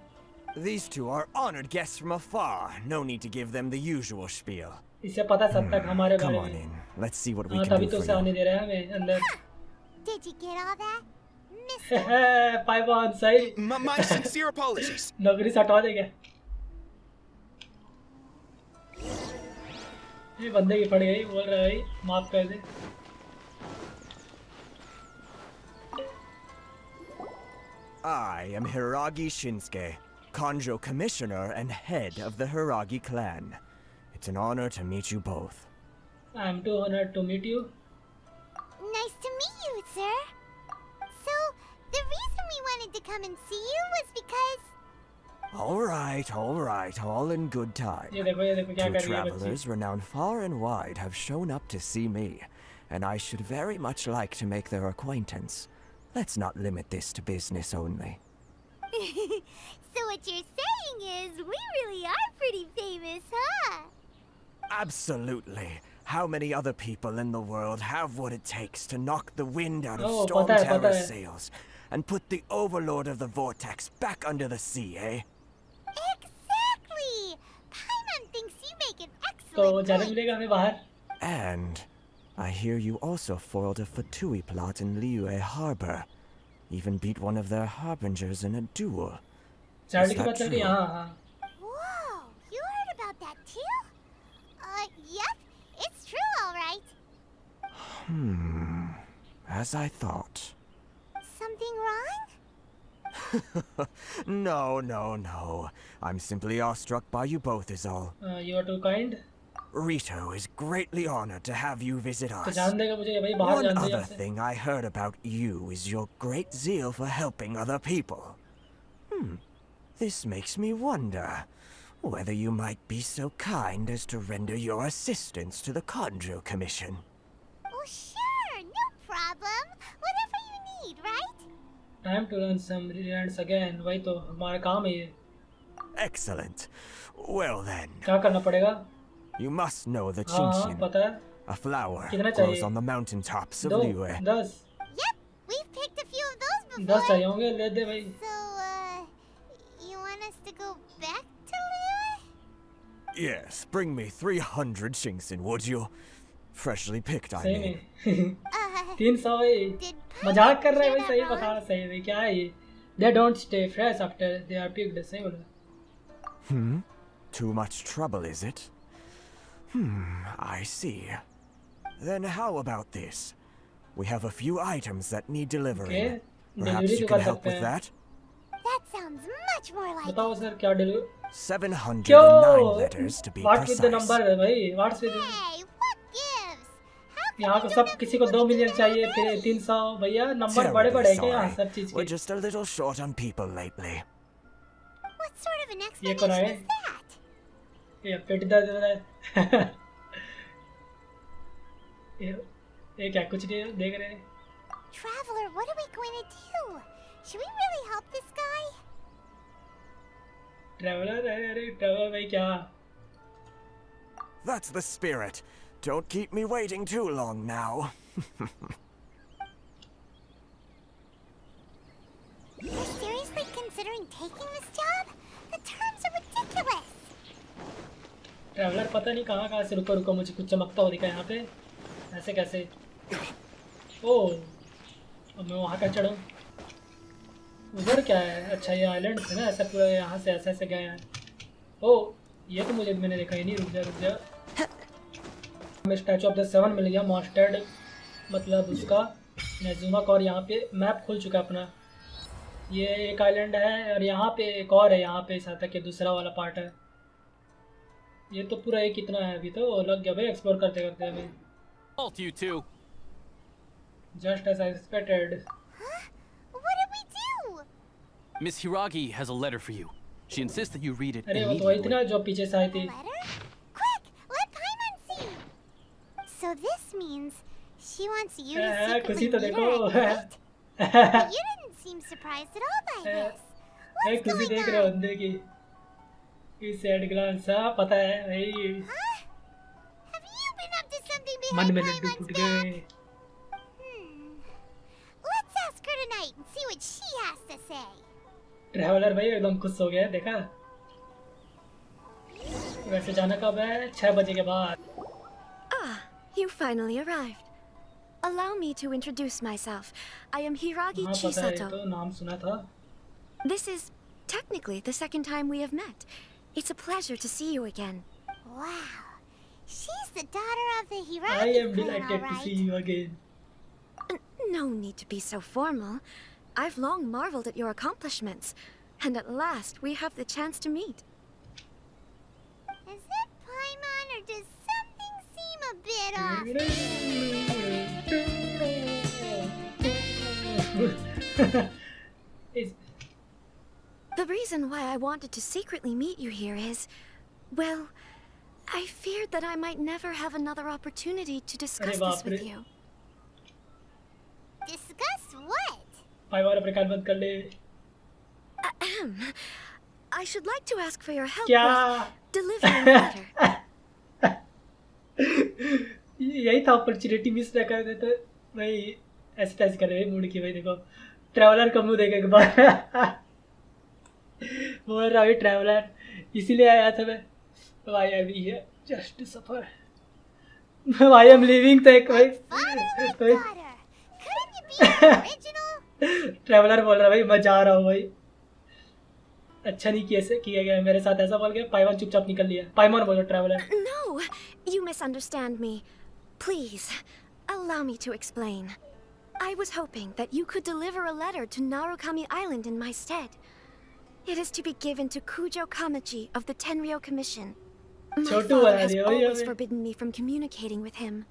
Speaker 9: These two are honored guests from afar. No need to give them the usual spiel.
Speaker 1: इसे पता सब तक हमारे
Speaker 9: Come
Speaker 1: बारे
Speaker 9: on
Speaker 1: में.
Speaker 9: in. Let's see what we
Speaker 1: हाँ
Speaker 9: can
Speaker 1: तभी
Speaker 9: do
Speaker 1: तो
Speaker 9: for
Speaker 1: उसे आने
Speaker 9: you.
Speaker 1: दे रहे हैं हमें अंदर.
Speaker 4: Did you get all that?
Speaker 1: पाइमन सही.
Speaker 16: My sincere apologies.
Speaker 1: नौकरी से हटवा देंगे. ये बंदे की पड़ गई. बोल रहा है भाई माफ कर दे.
Speaker 9: I am Hiragi Shinsuke, Kanjo Commissioner and head of the Hiragi clan. It's an honor to meet you both.
Speaker 1: I am too honored to meet you.
Speaker 4: Nice to meet you, sir. So, the reason we wanted to come and see you was because...
Speaker 9: All right, all in good time.
Speaker 1: ये देखो क्या
Speaker 9: Two
Speaker 1: कर रही है बच्ची.
Speaker 9: travelers renowned far and wide have shown up to see me, and I should very much like to make their acquaintance. Let's not limit this to business only.
Speaker 4: So what you're saying is, we really are pretty famous, huh?
Speaker 9: Absolutely. How many other people in the world have what it takes to knock the wind out of
Speaker 1: Oh,
Speaker 9: Storm
Speaker 1: पता
Speaker 9: Terror's
Speaker 1: है.
Speaker 9: sails and put the Overlord of the Vortex back under the sea, eh?
Speaker 4: Exactly! Paimon thinks you make an
Speaker 1: तो
Speaker 4: excellent
Speaker 1: जाने
Speaker 4: point.
Speaker 1: मिलेगा हमें बाहर.
Speaker 9: And I hear you also foiled a Fatui plot in Liyue Harbor. Even beat one of their harbingers in a duel.
Speaker 1: Charlie
Speaker 9: Is
Speaker 1: की
Speaker 9: that
Speaker 1: बात चल रही है.
Speaker 9: true?
Speaker 1: हाँ.
Speaker 4: Whoa, you heard about that too? Yep, it's true, all right.
Speaker 9: As I thought.
Speaker 4: Something wrong?
Speaker 9: No. I'm simply awestruck by you both is all.
Speaker 1: You are too kind.
Speaker 9: Rito is greatly honored to have you visit
Speaker 1: तो
Speaker 9: us.
Speaker 1: जान देगा मुझे ये भाई बाहर
Speaker 9: One
Speaker 1: जान दे
Speaker 9: other
Speaker 1: यहाँ से.
Speaker 9: thing I heard about you is your great zeal for helping other people. This makes me wonder whether you might be so kind as to render your assistance to the Kanjo Commission.
Speaker 4: Oh, sure, no
Speaker 1: time to run some results again, वही तो हमारा काम है ये।
Speaker 9: Excellent. Well then,
Speaker 1: क्या करना पड़ेगा?
Speaker 9: you must know the
Speaker 1: हाँ
Speaker 9: genshin,
Speaker 1: पता है।
Speaker 9: a flower
Speaker 1: कितना
Speaker 9: grows
Speaker 1: चाहिए?
Speaker 9: on the mountaintops of
Speaker 1: 2
Speaker 9: Liyue.
Speaker 1: 10
Speaker 4: Yep, we've picked a few of those before.
Speaker 1: 10 चाहिए होंगे, ले दे भाई।
Speaker 4: So, you want us to go back to Liyue?
Speaker 9: Yes, bring me 300 shinxin, would you? Freshly picked, I
Speaker 1: सही
Speaker 9: mean.
Speaker 1: में 300 भाई, मजाक कर रहे हैं भाई, सही बता रहा, सही भाई, क्या है ये? They don't stay fresh after they are picked, सही बोला।
Speaker 9: Too much trouble, is it? I see. Then how about this? We have a few items that need delivering.
Speaker 1: Okay,
Speaker 9: Perhaps
Speaker 1: delivery
Speaker 9: you
Speaker 1: तो
Speaker 9: can
Speaker 1: कर
Speaker 9: help
Speaker 1: सकते
Speaker 9: with
Speaker 1: हैं।
Speaker 9: that?
Speaker 4: That sounds much more like
Speaker 1: बताओ sir क्या deliver?
Speaker 9: 709
Speaker 1: क्यों?
Speaker 9: letters to be
Speaker 1: What with the
Speaker 9: precise.
Speaker 1: number भाई? What's with it?
Speaker 4: Hey, what gives?
Speaker 1: यहाँ को सब किसी को 2 मिलियन चाहिए, फिर 300 भैया, नंबर बड़े बड़े हैं क्या यहाँ सब चीज
Speaker 9: We're
Speaker 1: के?
Speaker 9: just a little short on people lately.
Speaker 4: What sort of an
Speaker 1: ये कौन
Speaker 4: explanation
Speaker 1: है?
Speaker 4: is that?
Speaker 1: ये पेट दर्द हो रहा है। ये क्या कुछ नहीं देख रहे हैं?
Speaker 4: Traveler, what are we going to do? Should we really help this guy?
Speaker 1: Traveller है, अरे ट्रैवलर भाई क्या?
Speaker 9: That's the spirit. Don't keep me waiting too long now.
Speaker 4: You're seriously considering taking this job? The terms are ridiculous.
Speaker 1: Traveller पता नहीं कहाँ से, रुको रुको, मुझे कुछ चमकता हुआ दिखा यहाँ पे, ऐसे कैसे? ओह, अब मैं वहाँ का चढ़ूँ? उधर क्या है? अच्छा ये आइलैंड है ना, ऐसा पूरा यहाँ से ऐसे गए हैं। ओह, ये तो मुझे मैंने देखा ही नहीं, रुक जा। हमें स्टैचू ऑफ द 7 मिल गया, मॉन्स्टर्ड मतलब उसका इनाजुमा का, और यहाँ पे मैप खुल चुका है अपना। ये एक आइलैंड है और यहाँ पे एक और है, यहाँ पे ऐसा था कि दूसरा वाला पार्ट है। ये तो पूरा एक कितना है, अभी तो लग गया भाई एक्सप्लोर करते करते अभी।
Speaker 17: Halt, you two.
Speaker 1: Just as I expected.
Speaker 4: What did we do?
Speaker 17: Miss Hiragi has a letter for you. She insists that you read it
Speaker 1: अरे वो तो वही थी ना
Speaker 17: immediately.
Speaker 1: जो पीछे से आई थी।
Speaker 4: Quick, let Paimon see. So this means she wants you to secretly
Speaker 1: खुशी तो
Speaker 4: meet
Speaker 1: देखो।
Speaker 4: her at night? But you didn't seem surprised at all by this. What's
Speaker 1: खुशी
Speaker 4: going
Speaker 1: देख रहे हो
Speaker 4: on?
Speaker 1: बंदे की। इस एड ग्लांस हाँ पता है भाई।
Speaker 4: Have you been up to something
Speaker 1: मन
Speaker 4: behind
Speaker 1: में लड्डू
Speaker 4: Paimon's
Speaker 1: फूट
Speaker 4: back?
Speaker 1: गए।
Speaker 4: Let's ask her tonight and see what she has to say.
Speaker 1: Traveller भाई एकदम खुश हो गया, देखा? वैसे जाना कब है? 6 बजे के बाद।
Speaker 18: Ah, you finally arrived. Allow me to introduce myself. I am Hiragi
Speaker 1: हाँ पता है,
Speaker 18: Chisato.
Speaker 1: तो नाम सुना था।
Speaker 18: This is technically the second time we have met. It's a pleasure to see you again.
Speaker 4: Wow, she's the daughter of the
Speaker 1: I
Speaker 4: Hiragi
Speaker 1: am
Speaker 4: clan,
Speaker 1: delighted to see you again.
Speaker 18: No need to be so formal. I've long marveled at your accomplishments, and at last we have the chance to meet.
Speaker 4: Is it Paimon or does something seem a bit off?
Speaker 18: The reason why I wanted to secretly meet you here is, well, I feared that I might never have another opportunity to discuss this with you.
Speaker 4: Discuss what?
Speaker 1: भाई वाला प्रकार बंद कर ले।
Speaker 18: Ahem. I should like to ask for your help
Speaker 1: क्या?
Speaker 18: with delivering a letter.
Speaker 1: यही था opportunity, miss ना कर दे तो भाई ऐसे तैसे कर रहे मूड की। भाई देखो ट्रैवलर का मुंह देखे एक बार। बोल रहा भाई ट्रैवलर इसीलिए आया था मैं। भाई अभी है जस्ट सफर। भाई आई एम लिविंग तो एक भाई ट्रैवलर बोल रहा भाई मैं जा रहा हूँ भाई। अच्छा नहीं किया गया मेरे साथ, ऐसा बोल के पाइमन चुपचाप निकल लिया। पाइमन बोलो traveller.
Speaker 18: No, you misunderstand me. Please, allow me to explain. I was hoping that you could deliver a letter to Narukami Island in my stead. It is to be given to Kujo Kamaji of the Tenryou Commission. My father has always forbidden me from communicating with him.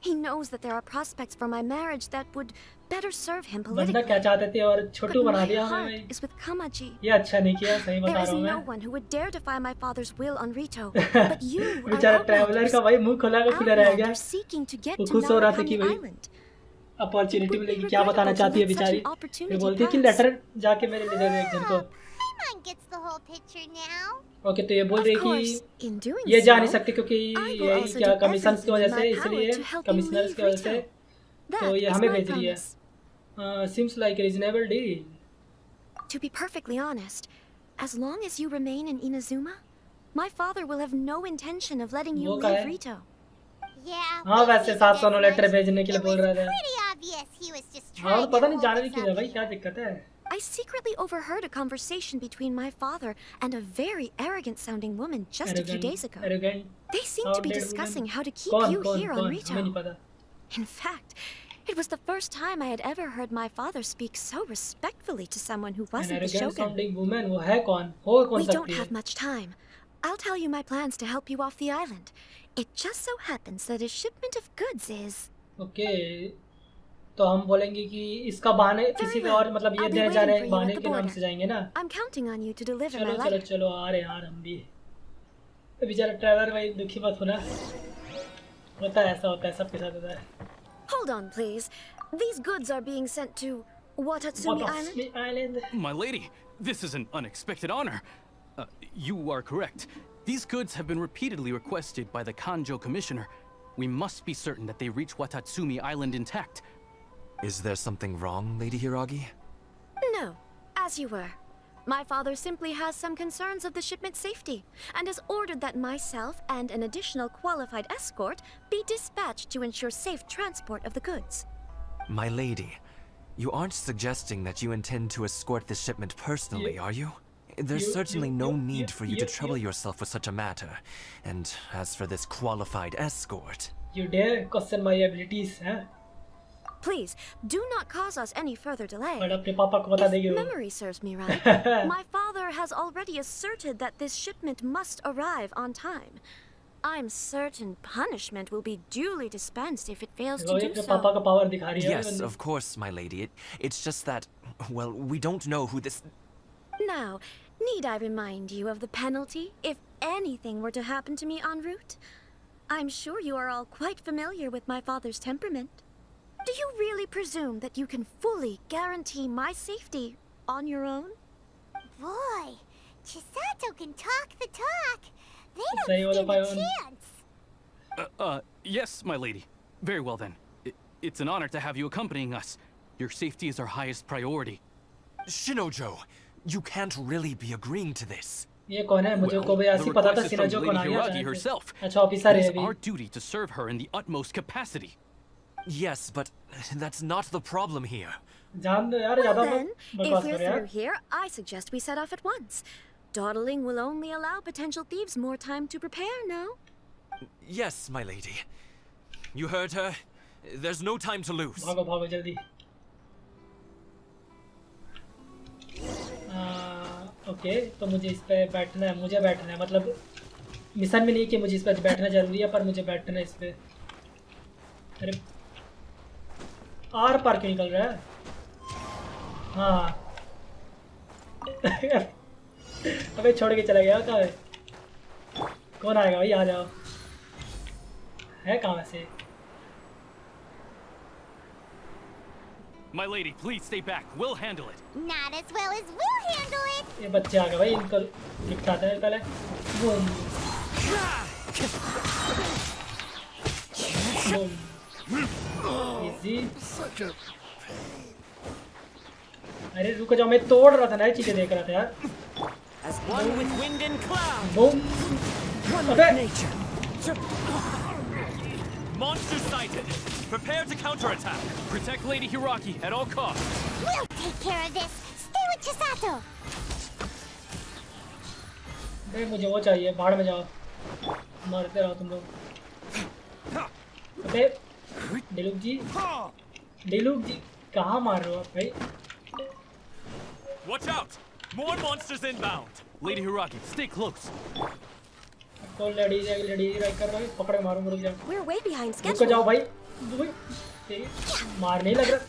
Speaker 18: He knows that there are prospects for my marriage that would better serve him
Speaker 1: बंदा
Speaker 18: politically.
Speaker 1: क्या चाहते थे और छोटू
Speaker 18: But
Speaker 1: बना
Speaker 18: my
Speaker 1: दिया हमें
Speaker 18: heart
Speaker 1: भाई।
Speaker 18: is with Kamaji.
Speaker 1: ये अच्छा नहीं किया, सही बता
Speaker 18: There
Speaker 1: रहा
Speaker 18: is
Speaker 1: हूँ
Speaker 18: no
Speaker 1: मैं।
Speaker 18: one who would dare defy my father's will on Rito, but you are
Speaker 1: बेचारा ट्रैवलर का भाई मुंह खुला का खुला रह गया।
Speaker 18: outlanders seeking to get
Speaker 1: वो
Speaker 18: to
Speaker 1: खुश हो रहा था कि
Speaker 18: Narukami
Speaker 1: भाई
Speaker 18: Island.
Speaker 1: अपॉर्चुनिटी मिलेगी, क्या बताना चाहती है बेचारी। ये बोलती है कि लेटर जाके मेरे लिए दे दे एक जन को।
Speaker 4: Paimon gets the whole picture now.
Speaker 1: Okay, तो ये बोल रही है कि ये जा नहीं सकते क्योंकि ये क्या कमीशंस की वजह से, इसलिए कमिश्नर्स की वजह से, तो ये हमें भेज रही है। Seems like a reasonable deal.
Speaker 18: To be perfectly honest, as long as you remain in Inazuma, my father will have no intention of letting you leave Rito.
Speaker 4: Yeah.
Speaker 1: हाँ, वैसे 700 लेटर भेजने के लिए बोल रहा था।
Speaker 4: Pretty obvious he was just
Speaker 1: हाँ,
Speaker 4: trying
Speaker 1: पता
Speaker 4: to
Speaker 1: नहीं
Speaker 4: hold
Speaker 1: जाने
Speaker 4: us
Speaker 1: की क्यों है
Speaker 4: up.
Speaker 1: भाई, क्या दिक्कत है?
Speaker 18: I secretly overheard a conversation between my father and a very arrogant-sounding woman just a few days ago.
Speaker 1: Arrogant.
Speaker 18: They seem to be discussing how to keep you here on
Speaker 1: हमें नहीं
Speaker 18: Rito.
Speaker 1: पता।
Speaker 18: In fact, it was the first time I had ever heard my father speak so respectfully to someone who
Speaker 1: An
Speaker 18: wasn't the
Speaker 1: arrogant
Speaker 18: shogun.
Speaker 1: sounding woman, वो है कौन? हो कौन
Speaker 18: We don't
Speaker 1: सकती है?
Speaker 18: have much time. I'll tell you my plans to help you off the island. It just so happens that a shipment of goods is...
Speaker 1: Okay. तो हम बोलेंगे कि इसका बहाने किसी का और मतलब ये देने जा रहे हैं, बहाने के नाम से जाएंगे ना।
Speaker 18: I'm counting on you to deliver
Speaker 1: चलो
Speaker 18: my
Speaker 1: चलो
Speaker 18: letter.
Speaker 1: चलो आ रहे हैं यार हम भी। बेचारा ट्रैवलर भाई दुखी मत होना, होता है ऐसा, होता है सबके साथ होता है।
Speaker 18: Hold on, please. These goods are being sent to Watatsumi Island?
Speaker 17: My lady, this is an unexpected honor. You are correct. These goods have been repeatedly requested by the Kanjo Commissioner. We must be certain that they reach Watatsumi Island intact.
Speaker 9: Is there something wrong, Lady Hiragi?
Speaker 18: No, as you were. My father simply has some concerns of the shipment's safety and has ordered that myself and an additional qualified escort be dispatched to ensure safe transport of the goods.
Speaker 9: My lady, you aren't suggesting that you intend to escort this shipment personally, are you? There's certainly no need for you to trouble yourself with such a matter. And as for this qualified escort...
Speaker 1: You dare question my abilities, huh?
Speaker 18: Please, do not cause us any further delay.
Speaker 1: But अपने पापा को बता देगी
Speaker 18: If
Speaker 1: वो।
Speaker 18: memory serves me right, my father has already asserted that this shipment must arrive on time. I'm certain punishment will be duly dispensed if it fails to do
Speaker 1: अपने
Speaker 18: so.
Speaker 1: पापा का power दिखा रही है।
Speaker 9: Yes, of course, my lady. It's just that, well, we don't know who this...
Speaker 18: Now, need I remind you of the penalty if anything were to happen to me en route? I'm sure you are all quite familiar with my father's temperament. Do you really presume that you can fully guarantee my safety on your own?
Speaker 4: Boy, Chisato can talk the talk. They
Speaker 1: सही
Speaker 4: don't
Speaker 1: बोला
Speaker 4: stand a
Speaker 1: पायोन।
Speaker 4: chance.
Speaker 17: Yes, my lady. Very well then. It's an honor to have you accompanying us. Your safety is our highest priority.
Speaker 9: Shinojo, you can't really be agreeing to this.
Speaker 1: ये कौन है? मुझे को भी ऐसी पता था सिनाजो कौन आ गया
Speaker 17: Hiragi herself.
Speaker 1: अच्छा ऑफिसर
Speaker 17: It
Speaker 1: है
Speaker 17: is
Speaker 1: अभी।
Speaker 17: our duty to serve her in the utmost capacity.
Speaker 9: Yes, but that's not the problem here.
Speaker 1: जान दो यार,
Speaker 18: Well
Speaker 1: ज़्यादा
Speaker 18: then,
Speaker 1: बकवास
Speaker 18: if we're
Speaker 1: करो यार।
Speaker 18: through here, I suggest we set off at once. Dawdling will only allow potential thieves more time to prepare, no?
Speaker 9: Yes, my lady. You heard her. There's no time to lose.
Speaker 1: भागो भागो जल्दी। Okay, तो मुझे इस पे बैठना है, मुझे बैठना है, मतलब मिशन में नहीं कि मुझे इस पे बैठना जरूरी है, पर मुझे बैठना है इस पे। अरे आर पार क्यों निकल रहा है? हाँ अबे छोड़ के चला गया, कहाँ है? कौन आएगा भाई, आ जाओ। है कहाँ वैसे?
Speaker 17: My lady, please stay back. We'll handle it.
Speaker 4: Not as well as we'll handle it.
Speaker 1: ये बच्चे आ गए भाई, इनको निपटाते हैं पहले। Boom boom easy. अरे रुको जाओ, मैं तोड़ रहा था ना, ये चीजें देख रहा था यार।
Speaker 6: As one with wind and cloud.
Speaker 1: Boom. अबे
Speaker 17: Monster sighted. Prepare to counterattack. Protect Lady Hiragi at all costs.
Speaker 4: We'll take care of this. Stay with Chisato.
Speaker 1: अरे मुझे वो चाहिए, भाड़ में जाओ, मारते रहो तुम लोग। अबे डिलुक जी कहाँ मार रहे हो आप भाई?
Speaker 17: Watch out! More monsters inbound. Lady Hiragi, stay close.
Speaker 1: कौन लड़ी कर रहा है? पकड़ मारो, रुक जाओ।
Speaker 18: We're way behind
Speaker 1: रुक
Speaker 18: schedule.
Speaker 1: जाओ भाई, मार नहीं लग रहा।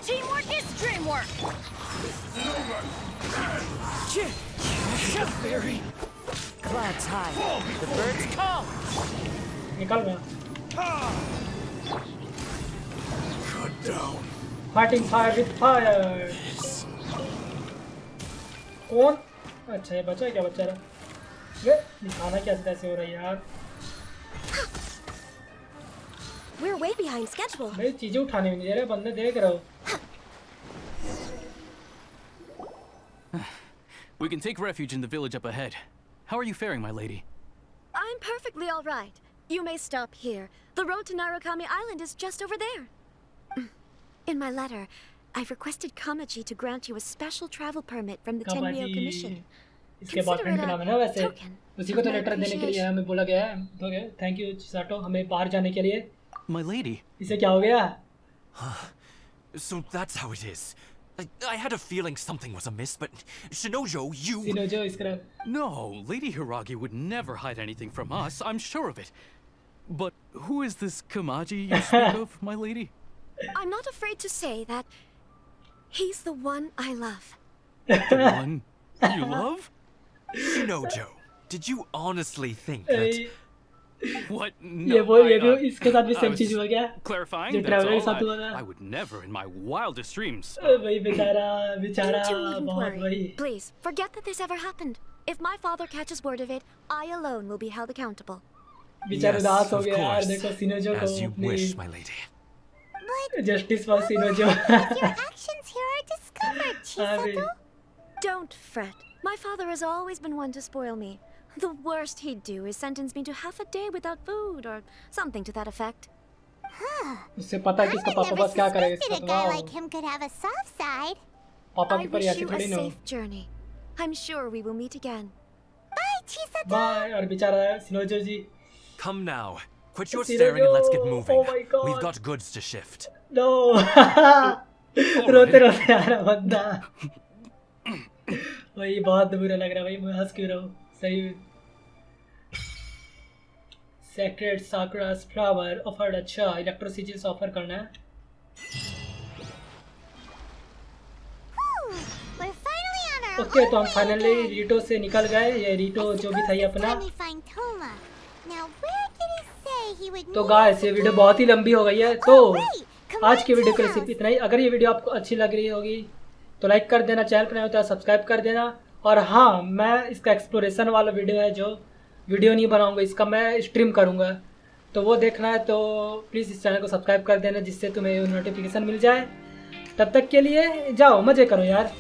Speaker 8: Teamwork is dreamwork.
Speaker 6: Clouds high. The birds come.
Speaker 1: निकल रहा। Fighting fire with fire. कौन? अच्छा ये बचा क्या बचा रहा? ये दिखाना कैसे हो रहा है यार।
Speaker 18: We're way behind schedule.
Speaker 1: भाई चीजें उठाने में नहीं दे रहे बंदे, देख रहे हो।
Speaker 17: We can take refuge in the village up ahead. How are you faring, my lady?
Speaker 18: I'm perfectly all right. You may stop here. The road to Narukami Island is just over there. In my letter, I've requested Kamaji to grant you a special travel permit from the Tenryou Commission.
Speaker 1: इसके boyfriend का नाम है ना वैसे, उसी को तो letter देने के लिए हमें बोला गया है। तो थैंक यू चिसाटो हमें बाहर जाने के लिए।
Speaker 17: My lady.
Speaker 1: इसे क्या हो गया?
Speaker 9: So that's how it is. I had a feeling something was amiss, but Shinojo, you...
Speaker 1: Shinojo is
Speaker 17: No, Lady Hiragi would never hide anything from us, I'm sure of it. But who is this Kamaji you speak of, my lady?
Speaker 18: I'm not afraid to say that he's the one I love.
Speaker 17: The one you love?
Speaker 9: Shinojo, did you honestly think that...
Speaker 17: What?
Speaker 1: ये
Speaker 17: No,
Speaker 1: वो ये भी
Speaker 17: I
Speaker 1: इसके साथ भी same
Speaker 17: was
Speaker 1: चीज हो गया।
Speaker 17: clarifying,
Speaker 1: जो
Speaker 17: that's
Speaker 1: ट्रैवलर के
Speaker 17: all.
Speaker 1: साथ हुआ था।
Speaker 17: I would never in my wildest dreams.
Speaker 1: भाई बेचारा बेचारा
Speaker 18: You needn't
Speaker 1: बहुत
Speaker 18: worry.
Speaker 1: भाई।
Speaker 18: Please, forget that this ever happened. If my father catches word of it, I alone will be held accountable.
Speaker 1: बेचारा
Speaker 9: Yes,
Speaker 1: उदास हो
Speaker 9: of
Speaker 1: गया यार,
Speaker 9: course.
Speaker 1: देखो सिनोजो को
Speaker 9: As you
Speaker 1: अपनी
Speaker 9: wish, my lady.
Speaker 1: Justice for Sinojo.
Speaker 4: Your actions here are discovered,
Speaker 1: अरे
Speaker 4: Chisato.
Speaker 18: Don't fret. My father has always been one to spoil me. The worst he'd do is sentence me to half a day without food or something to that effect.
Speaker 1: उससे पता है कि इसका पापा बस क्या करेगा इसका।
Speaker 4: A guy like him could have a soft side.
Speaker 1: पापा
Speaker 18: I
Speaker 1: की पर
Speaker 18: wish
Speaker 1: ऐसे
Speaker 18: you a
Speaker 1: थोड़ी ना हो।
Speaker 18: safe journey. I'm sure we will meet again.
Speaker 4: Bye, Chisato.
Speaker 1: Bye. और बेचारा सिनोजो जी।
Speaker 14: Come now. Quit your
Speaker 1: Shinojo,
Speaker 14: staring and let's get moving.
Speaker 1: oh my God.
Speaker 14: We've got goods to shift.
Speaker 1: No. रोते रोते आ रहा बंदा। भाई बहुत बुरा लग रहा है भाई, मैं हंस क्यों रहा हूँ। सही सेक्रेट साकुरा's flower ऑफर्ड। अच्छा इलेक्ट्रो सिजिल्स ऑफर करना है।
Speaker 4: We're finally on our
Speaker 1: okay तो हम
Speaker 4: own way
Speaker 1: फाइनली
Speaker 4: again.
Speaker 1: रीटो से निकल गए। ये रीटो जो भी था ये अपना।
Speaker 4: Let me find Toma. Now where did he say he would
Speaker 1: तो
Speaker 4: meet
Speaker 1: गाइस
Speaker 4: us
Speaker 1: ये वीडियो
Speaker 4: again?
Speaker 1: बहुत ही लंबी हो गई है, तो
Speaker 4: Come
Speaker 1: आज
Speaker 4: on,
Speaker 1: की वीडियो के लिए
Speaker 4: Tia.
Speaker 1: सिर्फ इतना ही। अगर ये वीडियो आपको अच्छी लग रही होगी तो लाइक कर देना, चैनल पर नए हो तो सब्सक्राइब कर देना। और हाँ, मैं इसका एक्सप्लोरेशन वाला वीडियो है जो वीडियो नहीं बनाऊंगा, इसका मैं स्ट्रीम करूंगा, तो वो देखना है तो प्लीज़ इस चैनल को सब्सक्राइब कर देना जिससे तुम्हें नोटिफिकेशन मिल जाए। तब तक के लिए जाओ मज़े करो यार।